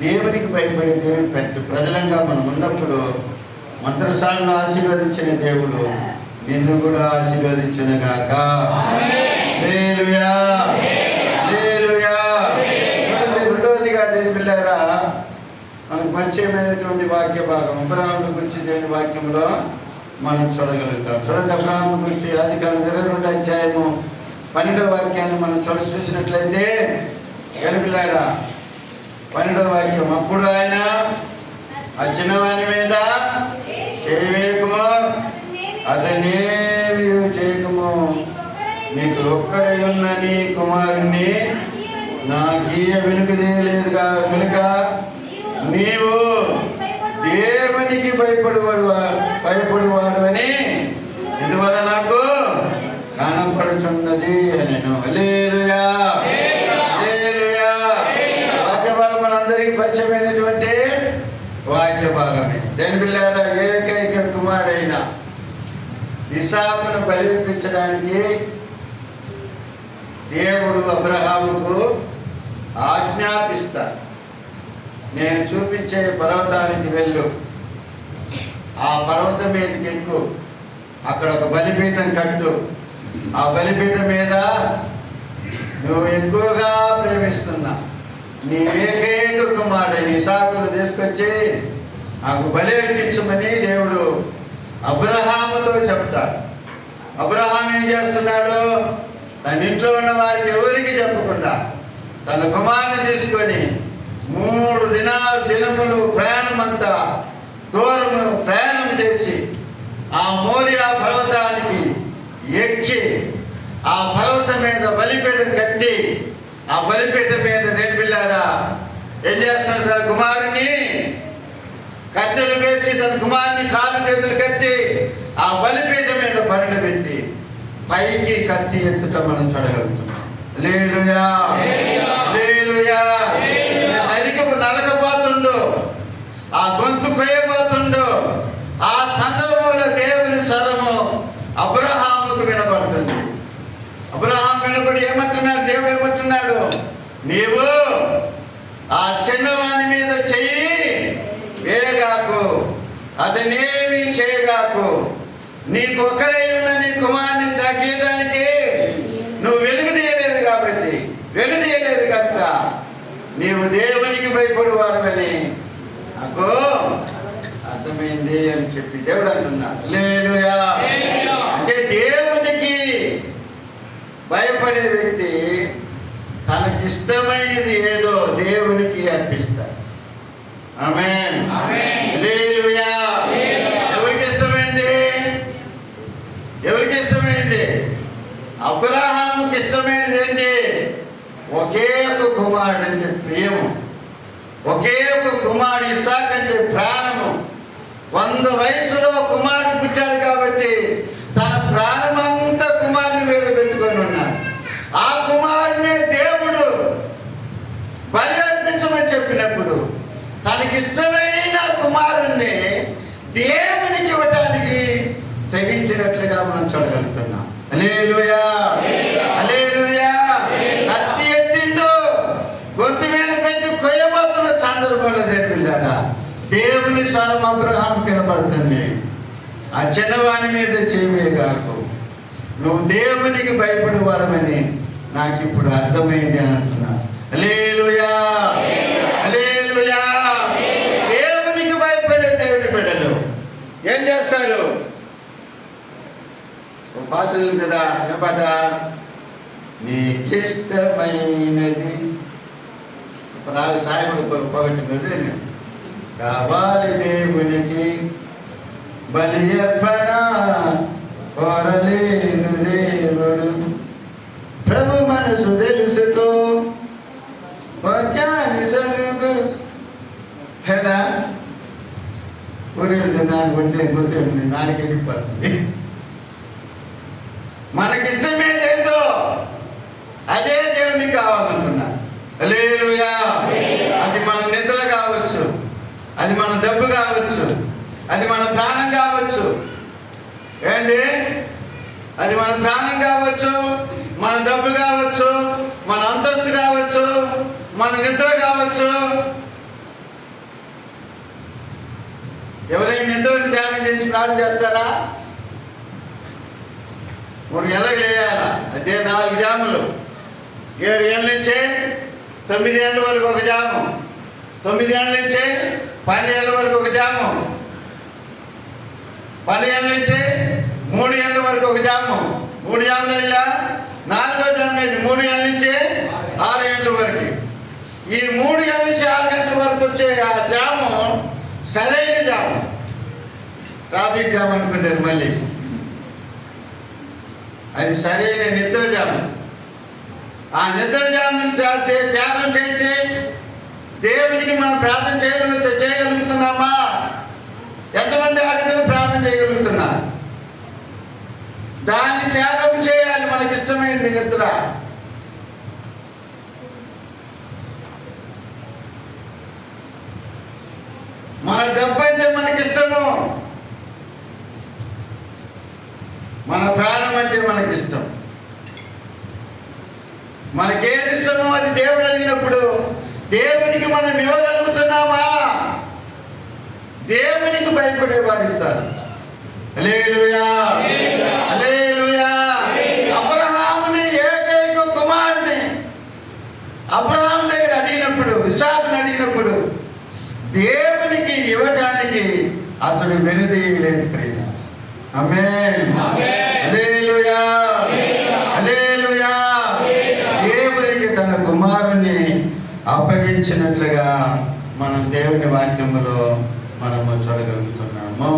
దేవునికి భయపడి దేవుని ప్రజలంగా మనం ఉన్నప్పుడు మంత్రసాలను ఆశీర్వదించిన దేవుడు నిన్ను కూడా ఆశీర్వదించునుగాక. హల్లెలూయా, హల్లెలూయా. చూడండి, రెండవదిగా దేవుని పిల్లారా మనకు పరిచయమైనటువంటి వాక్య భాగం అబ్రాహాము గురించి దేవుని వాక్యంలో మనం చూడగలుగుతాం. చూడండి, అబ్రాహాము గురించి ఆదికాండం 22వ అధ్యాయము 12వ వాక్యాన్ని మనం చూసినట్లయితే దేవుని పిల్లారా 12వ వాక్యం, అప్పుడు ఆయన ఆ చిన్నవాని మీద చేయవేయకము, అతనేమి చేయకము, నీకు ఒక్కడై ఉన్న నీ కుమారుణ్ణి నాకీయ వెనుకదేయలేదు కనుక నీవు దేవునికి భయపడువాడు అని ఇందువల్ల నాకు కనపడుచున్నది అనెను. హల్లెలూయా, హల్లెలూయా. వాక్య భాగం మనందరికీ పరిచయమైనటువంటి వాక్య భాగమే. దేవుని పిల్లారా ఏకైక కుమారుడైన ఇస్సాకును బలిర్పించడానికి దేవుడు అబ్రహాముకు ఆజ్ఞాపిస్తాడు. నేను చూపించే పర్వతానికి వెళ్ళు, ఆ పర్వతం మీదకి ఎక్కు, అక్కడ ఒక బలిపీఠం కట్టు, ఆ బలిపీఠం మీద నువ్వు ఎక్కువగా ప్రేమిస్తున్నా నీ ఏకైక కుమారుడైన ఇస్సాకును తీసుకొచ్చి నాకు బలి అర్పించమని దేవుడు అబ్రహాముతో చెప్తాడు. అబ్రహాం ఏం చేస్తున్నాడు? తన ఇంట్లో ఉన్న వారికి ఎవరికి చెప్పకుండా తన కుమారుని తీసుకొని 3 దినములు ప్రయాణమంతా దూరము ప్రయాణం చేసి ఆ మోరియా పర్వతానికి ఎక్కి ఆ పర్వతం మీద బలిపీఠం కట్టి ఆ బలిపీఠం మీద దేవుని పిల్లారా ఏం చేస్తాడు? తన కుమారుని కట్టెలు వేసి తన కుమారుని కాలు చేతులు కట్టి ఆ బలిపీఠం మీద పరిణపెట్టి పైకి కత్తి ఎత్తుట మనం చూడగలుగుతున్నాం. హల్లెలూయా, హల్లెలూయా. నరకబోతుండు, ఆ గొంతు కొయ్యబోతుండు. ఆ సందర్భంలో దేవుని స్వరము అబ్రహాముకు వినబడుతుంది. అబ్రహాం వినబడి ఏమంటున్నాడు? దేవుడు ఏమంటున్నాడు? నీవు ఆ చిన్నవాని మీద చెయ్యి వేయగాకు, అతనేమి చేయగాకు, నీకు ఒక్కడే ఉన్న నీ కుమారుని తగ్గడానికి నువ్వు వెలుగుదీయలేదు కాబట్టి, వెలుగుదీయలేదు కనుక నీవు దేవునికి భయపడువాడవని నాకు అర్థమైంది అని చెప్పి దేవుడు అంటున్నాడు. హల్లెలూయా. అంటే దేవునికి భయపడే వ్యక్తి తనకిష్టమైనది ఏదో దేవునికి అర్పిస్తాడు. ఆమేన్, హల్లెలూయా. ఎవరికి ఇష్టమైంది? ఎవరికి ఇష్టమైంది? అబ్రహాముకి ఇష్టమైనది ఏంటి? ఒకే ఒక కుమారుడు అంటే ప్రియము, ఒకే ఒక కుమారుడు ఇస్సాకు అంటే ప్రాణము. 100 వయసులో కుమారుడు పుట్టాడు కాబట్టి తన ప్రాణమంతా కుమారుని మీద పెట్టుకొని ఉన్నాడు. ఆ కుమారునే దేవుడు బలి అర్పించమని చెప్పినప్పుడు తనకిష్టమైన కుమారుణ్ణి దేవునికి ఇవ్వటానికి చెల్లించినట్లుగా మనం చూడగలుగుతున్నాం. హల్లెలూయా, హల్లెలూయా. కత్తి ఎత్తిండు, గొంతు మీద పెట్టి కొయ్యబోతున్న సందర్భంలో తెలిపిల్లారా దేవుని స్వరం అబ్రహాం కనబడుతుంది. ఆ చిన్నవాని మీద చేయవేగాకు, నువ్వు దేవునికి భయపడేవాడమని నాకు ఇప్పుడు అర్థమైంది అని అంటున్నా. హల్లెలూయా, హల్లెలూయా. దేవునికి భయపడే దేవుని బిడ్డలు ఏం చేస్తారు? పాత్రలు కదా, ఏ పాట? నీకిష్టమైనది సాయకుడు పొగట్టినది కావాలి దేవునికి బలి అర్పణ కోరలేదు దేవుడు. ప్రభు మనసు తెలుసుకో వాక్యాన్ని చదువు. హేనా ఊరి నాకు గుర్తే నాలుగు వెళ్ళిపోతుంది. మనకిష్టమేదేందో హల్లెలూయా. అది మన నిద్ర కావచ్చు, అది మన డబ్బు కావచ్చు, అది మన ప్రాణం కావచ్చు. ఏంటి? అది మన ప్రాణం కావచ్చు, మన డబ్బు కావచ్చు, మన అంతస్తు కావచ్చు, మన నిద్ర కావచ్చు. ఎవరైనా నిద్రని త్యాగం చేసి ప్రార్థన చేస్తారా? 3 గంటలకు లేయాలా, అదే 4 జాములు. 7 గంటల నుంచి 9 గంటల వరకు ఒక జాము, 9 గంటల నుంచి 12 గంటల వరకు ఒక జాము, 12 గంటల నుంచి 3 గంటల వరకు ఒక జాము, 3 జాములు వెళ్ళా 4వ జాము అయింది. 3 గంటల నుంచి 6 గంటల వరకు. ఈ 3 గంటల నుంచి 6 గంటల వరకు వచ్చే ఆ జాము సరైన జాము. ట్రాఫిక్ జామ్ అనుకున్నారు మళ్ళీ, అది సరైన నిద్ర జాము. ఆ నిద్ర జాముని త్యాగం చేసి దేవునికి మనం ప్రార్థన చేయగలుగుతున్నామా? ఎంతమంది ఆ విధంగా ప్రార్థన చేయగలుగుతున్నారు? దాన్ని త్యాగం చేయాలి. మనకి ఇష్టమైంది నిద్ర. మన డబ్బు అంటే మనకిష్టము, మన ప్రాణం అంటే మనకిష్టం. మనకేది ఇష్టమో అది దేవుడు అడిగినప్పుడు దేవునికి మనం ఇవ్వగలుగుతున్నామా? దేవునికి భయపడే వారు ఇస్తారు. హల్లెలూయా, హల్లెలూయా. అబ్రహాముని ఏకైక కుమారుని అబ్రహాం దగ్గర అడిగినప్పుడు, ఇస్సాకుని అడిగినప్పుడు దేవునికి ఇవ్వటానికి అతడు వెనుదీయలేదు ప్రియులారా. ఆమేన్, హల్లెలూయా, హల్లెలూయా. దేవునికి తన కుమారుణ్ణి అప్పగించినట్లుగా మనం దేవుని వాక్యములో మనము చూడగలుగుతున్నాము.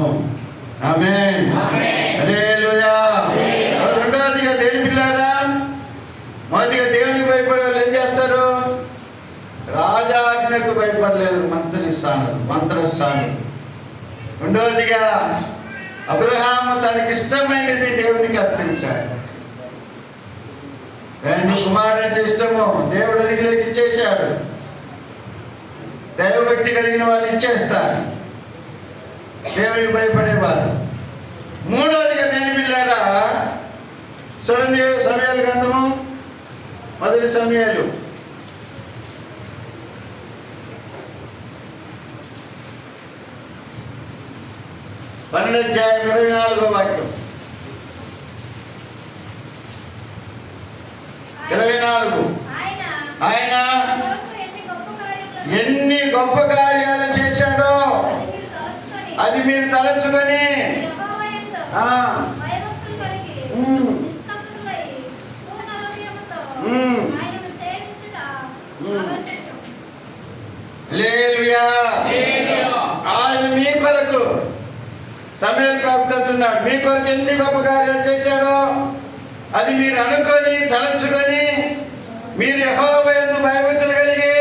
ఆమేన్, హల్లెలూయా. రెండవదిగా దేని పిల్లారా, మొదటిగా దేవునికి భయపడే వాళ్ళు ఏం చేస్తారు? రాజాజ్ఞకు భయపడలేదు, మంత్రస్థానం. రెండవదిగా అబ్రహాము తనకి ఇష్టమైనది దేవునికి అర్పించాడు. నీ కుమారుడు అంటే ఇష్టము, దేవుడు అడిగిలేక ఇచ్చేశాడు. దైవభక్తి కలిగిన వాళ్ళు ఇచ్చేస్తారు, దేవునికి భయపడేవారు. మూడవదిగా దేని పిల్లారా, చూడండి సమయాలు గ్రంథము, మొదటి సమయాలు 12:24 వాక్యం. 24. ఆయన ఎన్ని గొప్ప కార్యాలు చేశాడో అది మీరు తలచుకొని హల్లెలూయా. ఆయన మీ కొరకు, సమయలు ప్రవక్త అంటున్నాడు, మీ కొరకు ఎన్ని గొప్ప కార్యాలు చేశాడో అది మీరు అనుకొని తలంచుకొని మీరు యెహోవా యందు భయభక్తులు కలిగి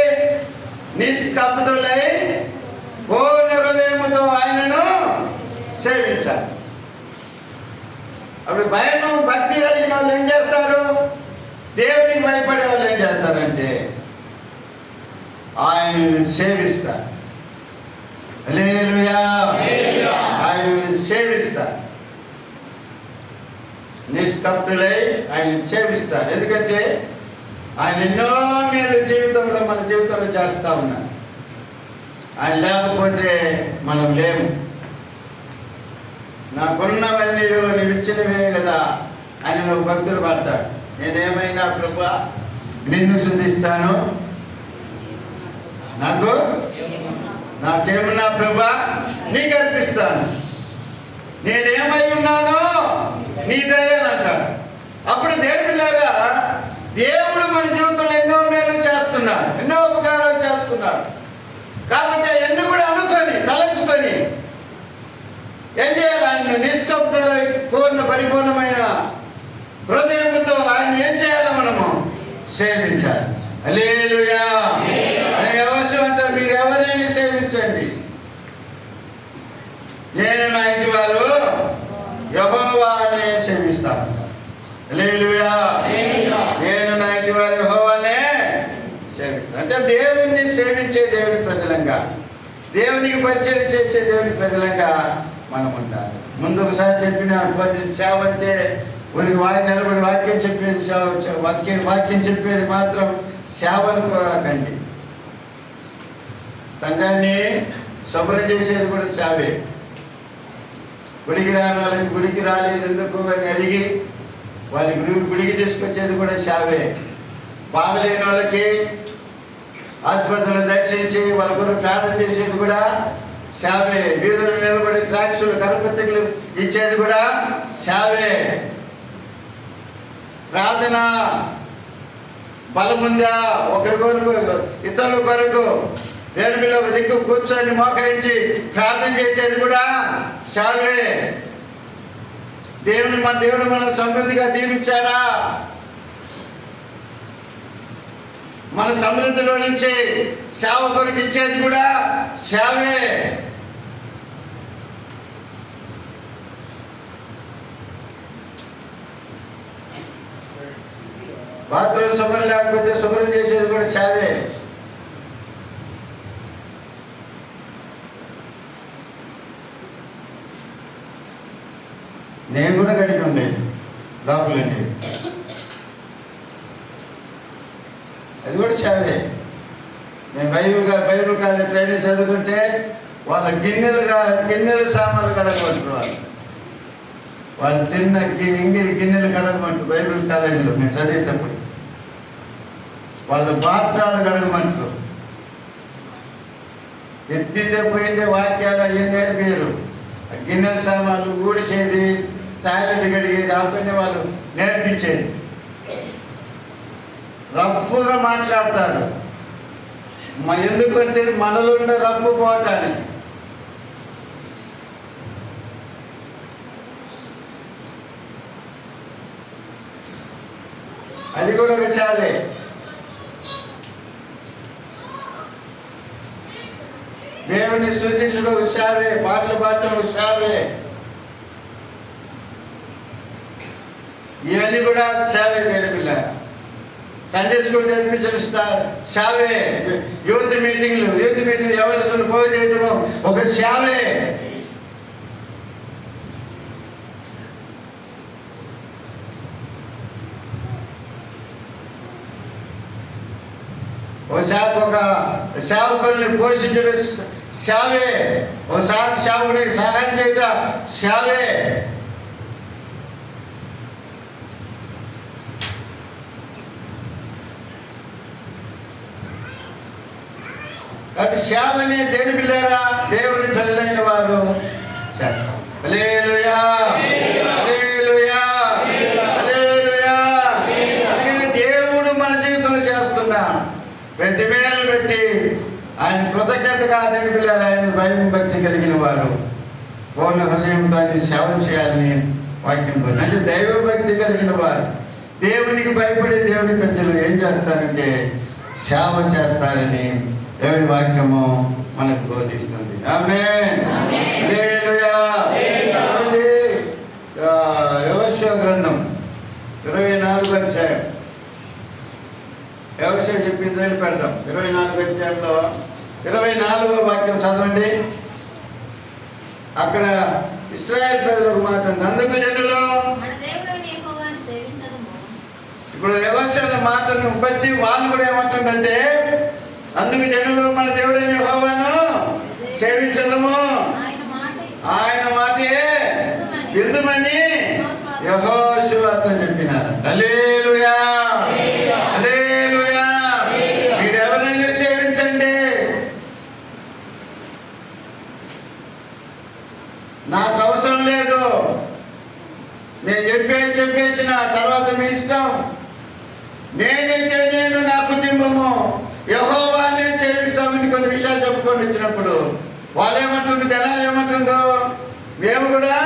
నిష్కపటులై పూర్ణ హృదయముతో ఆయనను సేవించాలి. అప్పుడు భయము భక్తి కలిగిన వాళ్ళు ఏం చేస్తారు? దేవునికి భయపడే వాళ్ళు ఏం చేస్తారంటే ఆయనను సేవిస్తారు. హల్లెలూయా, ఆయనను సేవిస్తారు. నిష్కపటులై ఆయన సేవిస్తారు. ఎందుకంటే ఆయన ఎన్నో మేలు జీవితంలో మన జీవితంలో చేస్తూ ఉన్నారు. ఆయన లేకపోతే మనం లేము. నాకున్నవన్నీ నీవు ఇచ్చినవే కదా అని నువ్వు భక్తులు పడతాడు. నేనేమైనా ప్రభువా నిన్ను స్తుతిస్తాను, నాకేమన్నా ప్రభువా నీకు అర్పిస్తాను, నేనేమై ఉన్నానో నీ దయ అంటాడు. అప్పుడు దేవులారా దేవుడు మన జీవితంలో ఎన్నో మేలు చేస్తున్నాడు, ఎన్నో ఉపకారాలు చేస్తున్నాడు. కాబట్టి అవన్నీ కూడా అనుకొని తలంచుకొని ఏం చేయాలి? ఆయన నిష్కపటులై పూర్ణ పరిపూర్ణమైన హృదయంతో ఆయన ఏం చేయాలి? మనము సేవించాలి. హల్లెలూయా. ఆయన అవసరం అంటారు, మీరు ఎవరైనా సేవించండి, నేను నా ఇంటి వారు యెహోవానే సేవిస్తాను. హల్లెలూయా. నేను నా ఇంటి వారు యెహోవానే సేవిస్తాను. దేవుణ్ణి సేవించే దేవుని ప్రజలంగా, దేవునికి పరిచయం చేసే దేవుని ప్రజలంగా మనం ఉండాలి. ముందు ఒకసారి చెప్పిన సేవ అంటే ఊరికి నిలబడి వాక్యం చెప్పేది సేవ, వాక్యం చెప్పేది మాత్రం సేవను కండి. సంఘాన్ని శుభ్రం చేసేది కూడా సేవే. గుడికి రానాలని గుడికి రాలేదు ఎందుకు అని అడిగి వాళ్ళకి గుడికి తీసుకొచ్చేది కూడా సేవే. బాగలేని వాళ్ళకి ఆసుపత్రులను దర్శించి వాళ్ళ కొరకు ప్రార్థన చేసేది కూడా సేవే. వీధులు నిలబడి ట్రాక్సులు కరపత్రికలు ఇచ్చేది కూడా సేవే. ప్రార్థన బలముందా ఒకరి కొరకు ఇతరుల కొరకు దేవునిలో ఒక దిక్కు కూర్చొని మోకరించి ప్రార్థన చేసేది కూడా సేవే. మన దేవుడు మనం సమృద్ధిగా దీవించాడా? మన సమృద్ధిలో నుంచి సేవ కొరకు ఇచ్చేది కూడా సేవే. బాత్రూమ్ శుభ్రం లేకపోతే శుభ్రం చేసేది కూడా సేవే. నేను కూడా గడికి ఉండేది లోపలండి, అది కూడా సేవే. నేను బైబిల్ కాలేజ్ ట్రైనింగ్ చదువుకుంటే వాళ్ళ గిన్నెలు సామాన్లు కడగమంటారు. వాళ్ళు తిన్న గిన్నెలు కడగమంటారు. బైబిల్ కాలేజీలో నేను చదివేటప్పుడు వాళ్ళు పాత్రలు కడగమంటారు. ఎత్తిందే పోయిందే వాక్యాలు అయ్యే నేర్పారు. గిన్నెల సామాన్లు ఊడిచేది, టాయిలెట్ కడిగేది ఆ పని వాళ్ళు నేర్పించేది. రఫ్గా మాట్లాడతారు. ఎందుకంటే మనలో ఉన్న రఫ్పు పోవటానికి. అది కూడా ఒక సేవే. దేవుని సృష్టించడం సేవే, పాటలు పాడటం సేవే. ఇవన్నీ కూడా సేవే. నేర్పిల్ల సండే స్కూల్ నేర్పించడం సేవే. యూత్ మీటింగ్ ఎవరు పోగు చేయటము ఒక సేవే. ఒక సేవకుల్ని పోషించడం సేవే. ఒక సేవకుడికి సహాయం చేయటం సేవే. కాబట్టి సేవని దేని పిల్లరా దేవుని ప్రజలైన వారు చేస్తారు. హల్లెలూయా, హల్లెలూయా, హల్లెలూయా. అందుకని దేవుడు మన జీవితంలో చేస్తున్న ప్రతి మేలు బట్టి ఆయన కృతజ్ఞతగా దేని పిల్లలు ఆయన భయం భక్తి కలిగిన వారు పూర్ణ హృదయంతో ఆయన సేవ చేయాలని వాక్యం పోతుంది. అంటే దైవ భక్తి కలిగిన వారు, దేవునికి భయపడే దేవుని ప్రజలు ఏం చేస్తారంటే సేవ చేస్తారని దేవుని వాక్యము మనకు బోధిస్తుంది. ఆమేన్, హల్లెలూయా. యెహోషువ గ్రంథం 24వ అధ్యాయం. యెహోషువ చెప్పింది పెడతాం. 24వ అధ్యాయంలో 24వ వాక్యం చదవండి. అక్కడ ఇశ్రాయేలు ప్రజలకు మాత్రం నందుకు జనులు ఇప్పుడు యెహోషువ మాటను బట్టి వాళ్ళు కూడా ఏమంటుందంటే అందుకు జనులు మన దేవుడైన యెహోవాను సేవించడము, ఆయన మాటే విందుమని యెహోషువతో చెప్పినారు. హల్లెలూయా, హల్లెలూయా. మీరు ఎవరైనా సేవించండి, నాకు అవసరం లేదు. నేను చెప్పేసిన తర్వాత మీ ఇష్టం. నేనైతే నేను నా కుటుంబము యెహోవానే సేవిస్తామని కొన్ని విషయాలు చెప్పుకొని వచ్చినప్పుడు వాళ్ళు ఏమంటుండ్రు, జనాలు ఏమంటుండ్రు, మేము కూడా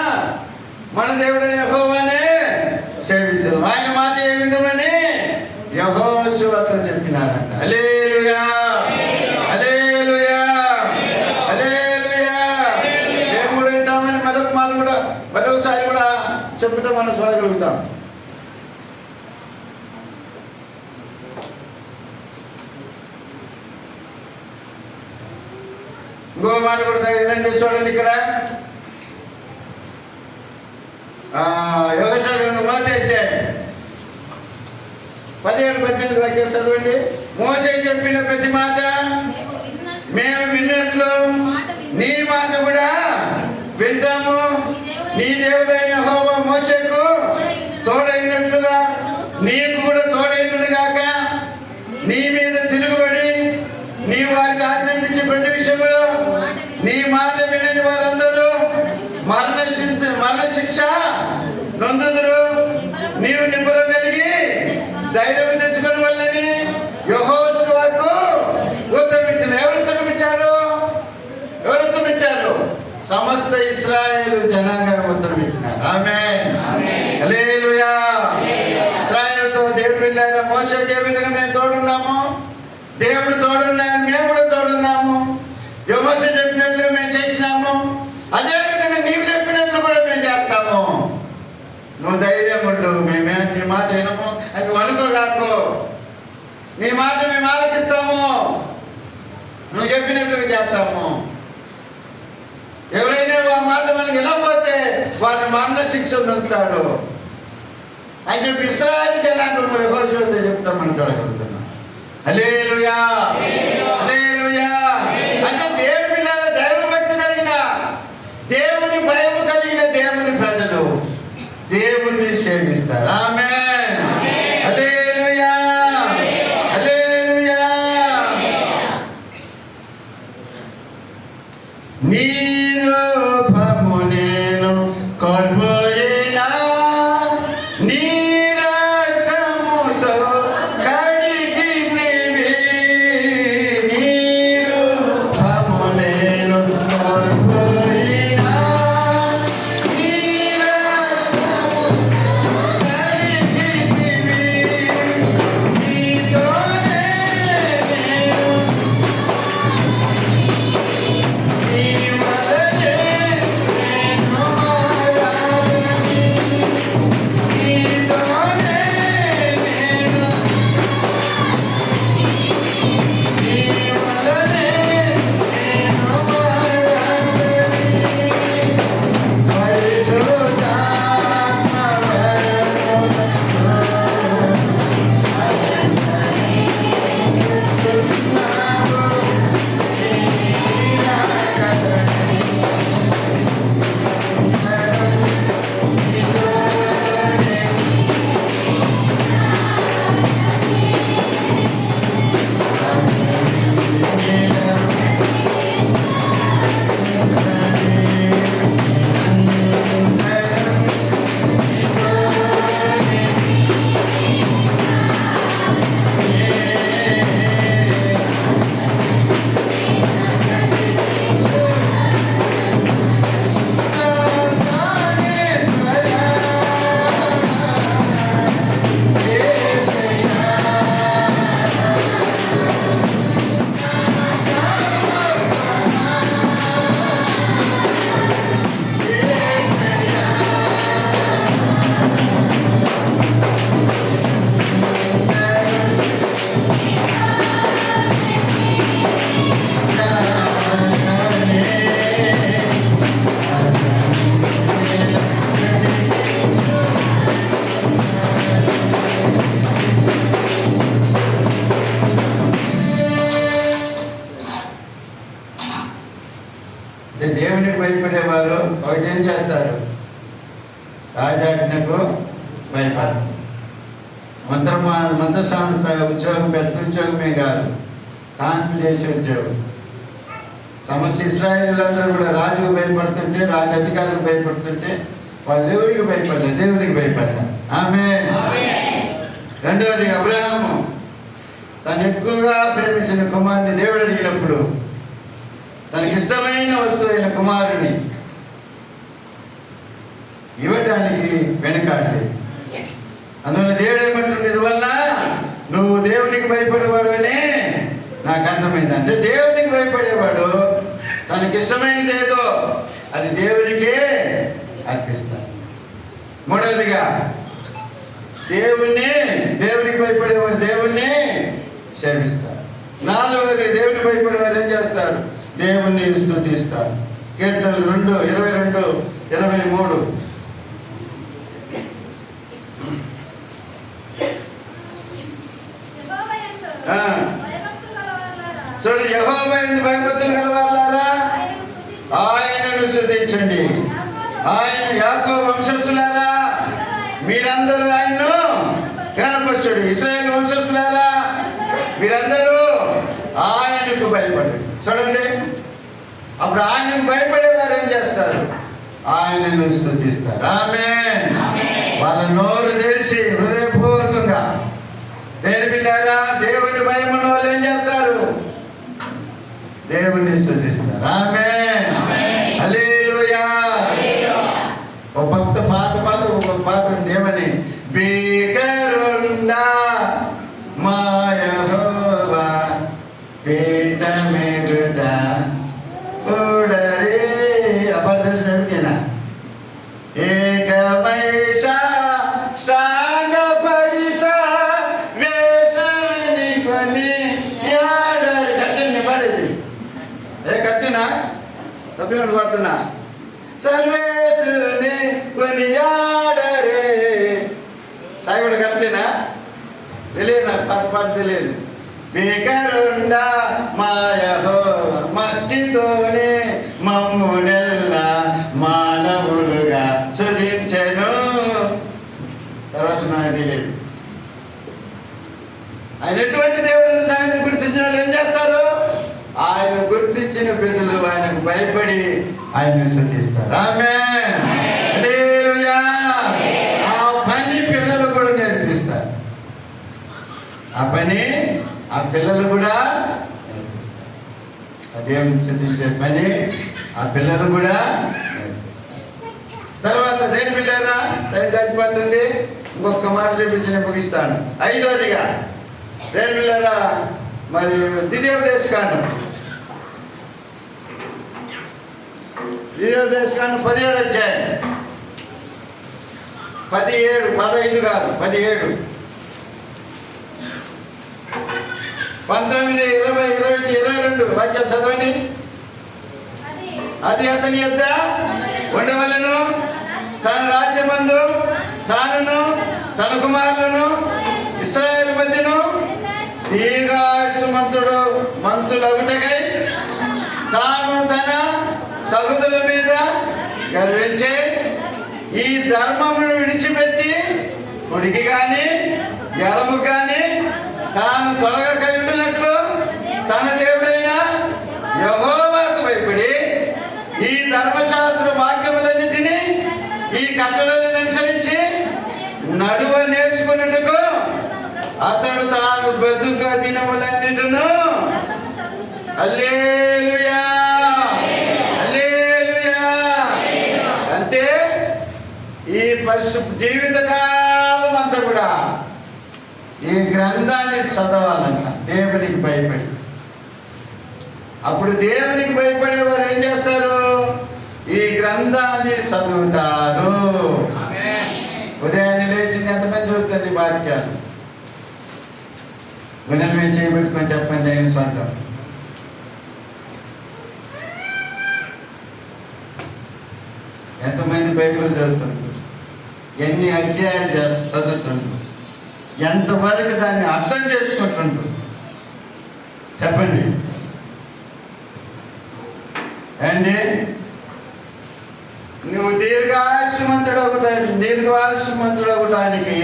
మన దేవుడైన యెహోవానే సేవించదు, ఆయన మాట ఏ విధమని యెహోషువతో చెప్పినారంట. హల్లెలూయా, హల్లెలూయా, హల్లెలూయా. మేము కూడా వింటామని మరొకసారి కూడా చెప్పటం మనం చూడగలుగుతాం. ఇంకో మాట కూడా ఏంటంటే చూడండి ఇక్కడ యెహోషువ గ్రంథం 1వ అధ్యాయం 17-18 వాక్యాలు చదవండి. మోషే చెప్పిన ప్రతి మాట మేము విన్నట్లు నీ మాట కూడా వింటాము. నీ దేవుడైన యెహోవా మోషేకు తోడైనట్లుగా నీకు కూడా తోడైనడు గాక. నీ మీద తిరుగుబడి నీ వారికి ఆజ్ఞాపించే ప్రతి విషయంలో నీ మాట వినని వారందరూ మరణ శిక్ష నొందుదురు. నీవు నిబ్బరం కలిగి ధైర్యం తెచ్చుకుని వల్లని యెహోషువకు ఉత్తమించిన. ఎవరు ఉత్తమించారు? సమస్త ఇశ్రాయేలు జనాంగాన్ని ఉత్తమించినారు. ఆమేన్, హల్లెలూయా. ఇశ్రాయేలుతో దేవుడు వెళ్ళారు. మోషేకి ఏ విధంగా మేము తోడున్నాము, దేవుడు తోడున్నాడు, మేము కూడా తోడున్నాము. యెహోషువ చెప్పినట్లు మేము చేసినాము. అదే విధంగా నీవు చెప్పినట్లు కూడా మేము చేస్తాము. నువ్వు ధైర్యం ఉండు. మేమే నీ మాట వినము అని నువ్వు అనుకోగాకు. నీ మాట మేము ఆలకిస్తాము, నువ్వు చెప్పినట్లుగా చేస్తాము. ఎవరైనా ఆ మాట మనకి వెళ్ళకపోతే వారిని మరణ శిక్ష నొందుతాడు అని చెప్పి ఇశ్రాయేలు జనాంగం యెహోషువతో చెప్తామని చూడగలుగుతున్నాం. హల్లెలూయా, హల్లెలూయా. అంటే దేవుని మీద దైవభక్తి కలిగిన, దేవుని భయము కలిగిన దేవుని ప్రజలు దేవుణ్ణి సేవిస్తారు. ఆమేన్, హల్లెలూయా, హల్లెలూయా. నీ రూపము నేను కోల్పోయినా నీ రక్తముతో కడిగితివి. నీ రూపము నేను కోల్పోయినా నీ రక్తముతో కడిగితివి. నీతోనే నేను నీ వలనే నేను మారాలని. నీతోనే నేను నీ వలనే నేను మారాలని. పరిశుద్ధాత్మ వరముతో అంటే దేవునికి భయపడేవారు ఒకటి ఏం చేస్తారు? రాజాజ్ఞకు భయపడరు. మంత్రస్వామి ఉద్యోగం పెద్ద ఉద్యోగమే కాదు, కాన్పు చేసే ఉద్యోగం. సమస్త ఇశ్రాయేలులందరూ కూడా రాజుకు భయపడుతుంటే, రాజు అధికారులకు భయపడుతుంటే వాళ్ళు ఎవరికి భయపడలేదు, దేవునికి భయపడ్డారు. ఆమేన్. రెండవది అబ్రహాము తను ఎక్కువగా ప్రేమించిన కుమారుని దేవుడు అడిగినప్పుడు తనకి ఇష్టమైన వస్తువైన కుమారుని ఇవ్వటానికి వెనకాడలేదు. అందువల్ల దేవుడు ఏమంటుంది, ఇదివల్ల నువ్వు దేవునికి భయపడేవాడు అని నాకు అర్థమైంది. అంటే దేవునికి భయపడేవాడు తనకి ఇష్టమైనది ఏదో అది దేవునికే అర్పిస్తాడు. మూడవదిగా దేవునికి భయపడేవారు దేవుణ్ణి సేవిస్తారు. నాలుగవది దేవునికి భయపడేవారు ఏం చేస్తారు? దేవుణ్ణి స్తుతిస్తారు. కీర్తనలు 2:22-23. చూడండి, యెహోవా యందు భయభక్తులు గలవారులారా ఆయనను స్తుతించండి. ఆయన యాకోబు వంశస్థులారా మీరందరూ ఆయన్ను కనపరచుడి. ఇశ్రాయేలు వంశస్థులారా మీరందరూ ఆయనకు భయపడండి. చూడండి, అప్పుడు ఆయనకు భయపడేవారు ఏం చేస్తారు? ఆయనను స్తుతిస్తారు. ఆమేన్. వాళ్ళ నోరు తెరిచి హృదయపూర్వకంగా దేని బిడ్డారా దేవుని భయమున్న వాళ్ళు ఏం చేస్తారు? దేవుని స్తుతిస్తారు. ఆమేన్. హల్లెలూయా. ఒక భక్త పాత ఉంది. ఏమని? భీకరుండా మా యెహోవా పీఠమెదుట ఉడరే. అపర్దర్శనకేనా? ఏకమైషా సాగపడిసా వేసని కొని యాడరి. కట్టండి పడేది ఏ కట్టినా తప్పేమని పడుతున్నా? సర్వేశ్వరుని కొని యాడరే. సాయిబుడు కట్టేనా? తెలియదు నాకు, పాత తెలియదు. భీకరుండా మా యెహోవా మట్టితోనే మమ్మునెల్ల మానవులుగా సృజించెను. తర్వాత నాకు తెలియదు. ఆయన ఎటువంటి దేవుడిని సంగతి గుర్తించిన వాళ్ళు ఏం చేస్తారు? ఆయన గుర్తించిన బిడ్డలు ఆయనకు భయపడి ఆయన్ని స్తుతిస్తారు. ఆమేన్. హల్లెలూయా. ఆ పని పిల్లలు కూడా నేర్పిస్తారు. ఆ పని ఆ పిల్లలు కూడా నేర్పిస్తారు. అదేం స్తుతించే పని ఆ పిల్లలు కూడా నేర్పిస్తారు. తర్వాత దేని పిల్లరా టైం తగ్గిపోతుంది. ఇంకొక మాట చూపించి ముగిస్తాను. 5వదిగా దేని పిల్లరా మరి ద్వితీయోపదేశకాండం 17వ అధ్యాయం 17, 15 కాదు 17, 19, 20, 21, 22 వాక్యాలు చదవండి. అది అతని యొద్ద ఉండవలెను, తన రాజ్యమందు తానును తన కుమారులను ఇశ్రాయేలు మధ్యను దీర్ఘాయుష్మంతుడు మంతులగుటకై తాను తన సహోదరుల మీద గర్వించే ఈ ధర్మమును విడిచిపెట్టి కుడికి కానీ ఎడము కానీ తాను తొలగక ఉండినట్లు తన దేవుడైన యెహోవాకు భయపడి ఈ ధర్మశాస్త్ర వాక్యములన్నిటినీ ఈ కట్టడలను అనుసరించి నడువ నేర్చుకున్నట్టుకు అతడు తాను బతుక దినములన్నిటిను హల్లెలూయా హల్లెలూయా అంటే ఈ జీవితకాలం అంతా కూడా ఈ గ్రంథాన్ని చదవాలంట దేవునికి భయపడి. అప్పుడు దేవునికి భయపడేవారు ఏం చేస్తారు? ఈ గ్రంథాన్ని చదువుతారు. ఉదయాన్నే లేచింది ఎంతమంది చదువుతుంది వాక్యాలు? గుణాల మీద చేయబెట్టుకొని చెప్పండి. ఆయన స్వంతం ఎంతమంది బైబిల్ చదువుతుండ్రు? ఎన్ని అధ్యాయాలు చదువుతుండ్రు? ఎంతవరకు దాన్ని అర్థం చేసుకుంటుండ్రు? చెప్పండి అండి. నువ్వు దీర్ఘాయుష్మంతుడు ఒకటానికి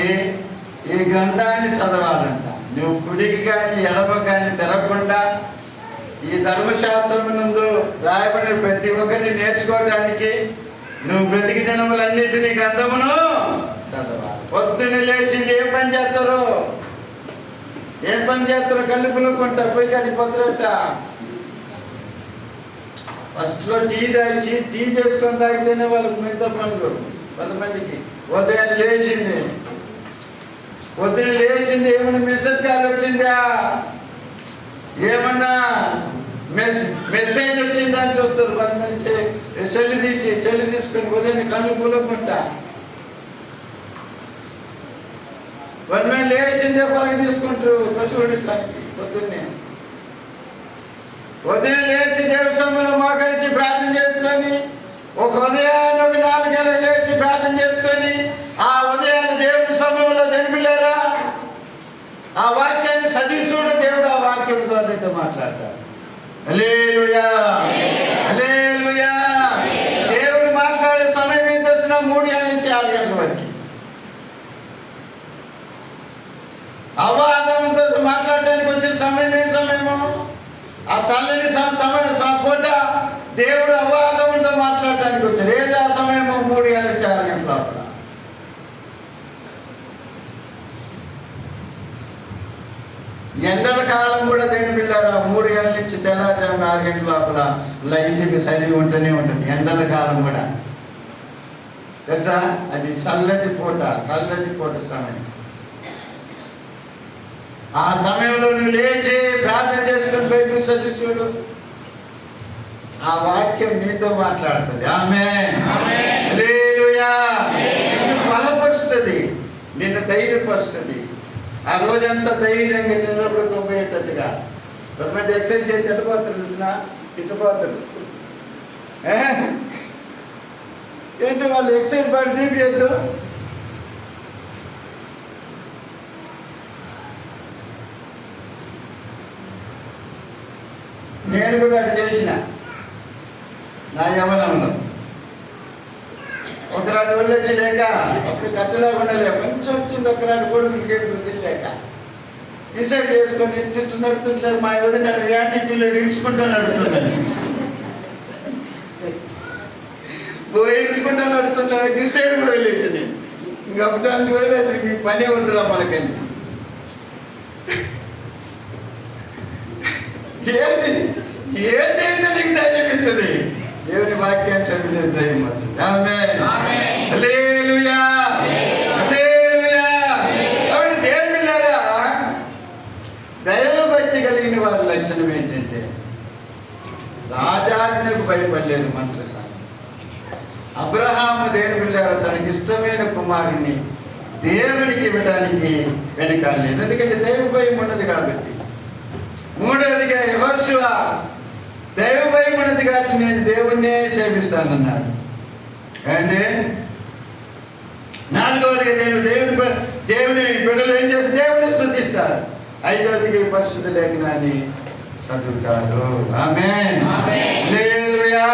ఈ గ్రంథాన్ని చదవాలంట. నువ్వు కుడికి కానీ ఎడమ కానీ తిరగకుండా ఈ ధర్మశాస్త్రం నందు రాయబడిన ప్రతి ఒక్కరిని నేర్చుకోవడానికి నువ్వు బ్రతికి దినములన్నిటినీ గ్రంథమును చదవాలి. పొద్దున్న లేచింది ఏం పని చేస్తారు? కళ్ళు పులుకుంటారు. పోయి కానీ పొద్దుట ఫస్ట్లో టీ చేసుకొని తాగితేనే వాళ్ళకి మిగతా పనులు. కొంతమందికి ఉదయం లేచింది ఏమన్నా మెసేజ్ కాల్ వచ్చిందా, ఏమన్నా మెసేజ్ వచ్చిందని చూస్తారు. కొంతమంది చెల్లి తీసుకొని ఉదయం కళ్ళు పులుకుంటా. కొంతమంది లేచిందే పరగ తీసుకుంటారు పశువుడి పొద్దున్నే. ఉదయం లేచి దేవుడి సమ్మెలో మోకరించి ప్రార్థన చేసుకొని, ఒక ఉదయాన్ని ఒక 4 గంటలకు లేచి ప్రార్థన చేసుకొని, ఆ ఉదయాన్ని దేవుడి సమయంలో తెలిపిలేరా ఆ వాక్యాన్ని సదీసుడు దేవుడు ఆ వాక్యం ద్వారా నీతో మాట్లాడతాడు. హల్లెలూయా, హల్లెలూయా. దేవుడు మాట్లాడే సమయం ఏం తెలిసిన 3 గంటల నుంచి 6 గంటల వరకు. అవాదములతో మాట్లాడటానికి వచ్చిన సమయం ఏ సమయము? ఆ చల్లని సమయం పూట దేవుడు అవాదములతో మాట్లాడటానికి వచ్చాడు. ఏది ఆ సమయము? 3 గంటల నుంచి 6 గంటల లోపల. ఎండల కాలం కూడా దేని పిల్లారా 3 గంటల నుంచి తెల్లారుజామున 6 గంటల లోపల లైట్కి సరి ఉంటూనే ఉంటుంది. ఎండల కాలం కూడా తెలుసా, అది చల్లటి పూట సమయం. ఆ సమయంలో నువ్వు లేచి ప్రార్థన చేసుకుని బైబిల్ చదివి చూడు, ఆ వాక్యం నీతో మాట్లాడుతుంది. ఆమేన్, హల్లెలూయా. నిన్ను బలపరుస్తుంది, నిన్ను ధైర్యపరుస్తుంది. ఆ రోజంతా ధైర్యంగా నిలబడి కొమ్మేటట్టుగా. కొంతమంది ఎక్సర్సైజ్ చేసి ఎట్టుపోతారు, చూసిన ఇట్టుపోతారు. ఏంటి వాళ్ళు ఎక్సర్సైజ్ పడి తీపియద్దు. నేను కూడా అటు చేసిన నా యవ్వనంలో. ఒకరాడు ఒళ్ళు వచ్చి లేక ఒక కట్టెలా ఉండలే, కొంచెం వచ్చింది. ఒకరాడు కూడా క్రికెట్ లేక ఇన్సైడ్ చేసుకొని ఇంటి నడుతుంటలేదు. మా వదిన యాంటీ పిల్లలు ఇరుచుకుంటూ నడుతున్నాను, ఇరుచుకుంటూ నడుతున్నాను. ఇన్సైడ్ కూడా వెళ్ళేసి నేను ఇంకా అప్పటానికి వదిలేదు. మీ పనే వద్దురా మనకని. ఏదైతే నీకు ధైర్యం ఇస్తుంది? దేవుని వాక్యాన్ని చదివితే ధైర్యం వస్తుంది. ఆమేన్, హల్లెలూయా, హల్లెలూయా. కాబట్టి దేవుని పిల్లారా, దైవభక్తి కలిగిన వారి లక్షణం ఏంటంటే రాజాజ్ఞకు భయపడలేదు మంత్రసాని. అబ్రహాము దేవుని పిల్లారా తనకిష్టమైన కుమారుణ్ణి దేవునికి ఇవ్వడానికి వెనకాలేదు, ఎందుకంటే దైవ భయం ఉన్నది కాబట్టి. 3వదిగా యెహోషువ దైవ భయం ఉన్నది కాబట్టి నేను దేవుణ్ణే సేవిస్తానన్నాడు. అంటే 4వదిగా దేవుని బిడ్డలు ఏం చేస్తారు? దేవుని స్తుతిస్తారు. 5వదిగా పరిశుద్ధ లేఖనాన్ని చదువుతారు. ఆమేన్, హల్లెలూయా.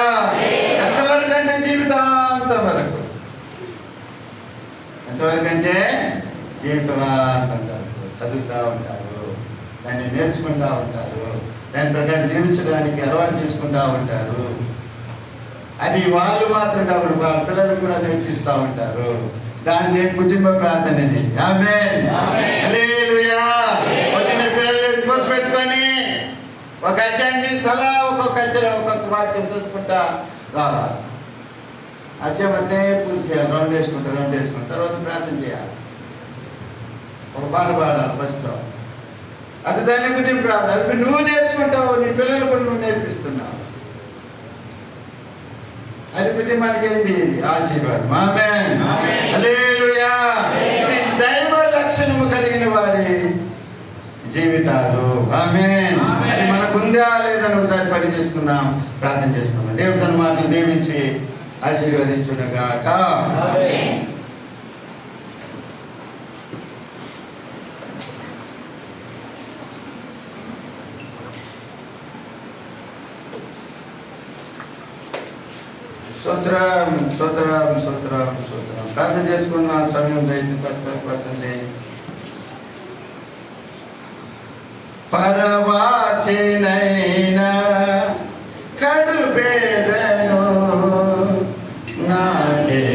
ఎంతవరకు అంటే జీవితాంతం వరకు. ఎంతవరకు అంటే జీవితాంతం వరకు చదువుతూ ఉంటారు, దాన్ని నేర్చుకుంటూ ఉంటారు, దాని ప్రకారం జీవించడానికి అలవాటు చేసుకుంటూ ఉంటారు. అది వాళ్ళు మాత్రం కాబట్టి వాళ్ళ పిల్లలకు కూడా నేర్పిస్తూ ఉంటారు. దాన్ని కుటుంబ ప్రార్థన అనేది. ఆమేన్, హల్లెలూయా. పొద్దున్న పిల్లలు కోసి పెట్టుకొని ఒక అధ్యాయం తలా ఒక్కొక్క అక్షరం ఒక్కొక్క వాక్యం చూసుకుంటా రావాలి. అధ్యాయం అంటే పూర్తి చేయాలి. రౌండ్ వేసుకుంటారు. తర్వాత ప్రార్థన చేయాలి. ఒక పాట పాడాలి ఫస్ట్లో. అది దాన్ని కుటుంబ ప్రార్థన. అది నువ్వు నేర్చుకుంటావు, నీ పిల్లలు కూడా నువ్వు నేర్పిస్తున్నావు. అది కుటుంబానికి ఏంటి? ఇది ఆశీర్వాదం. ఆమేన్, హల్లెలూయా. ఇది దైవ లక్షణము కలిగిన వారి జీవితాలు. ఆమేన్. అది మనకుందా లేదని ఒకసారి పని చేసుకుందాం, ప్రార్థన చేసుకుందాం. దేవుడు తన మాటలు దీవించి ఆశీర్వదించుగాక. స్తోత్రం, స్తోత్రం, స్తోత్రం, స్తోత్రం. ప్రార్థన చేసుకున్నాం. సమయం పడుతుంది. పరవాసినైనా కడు పేదను నాకే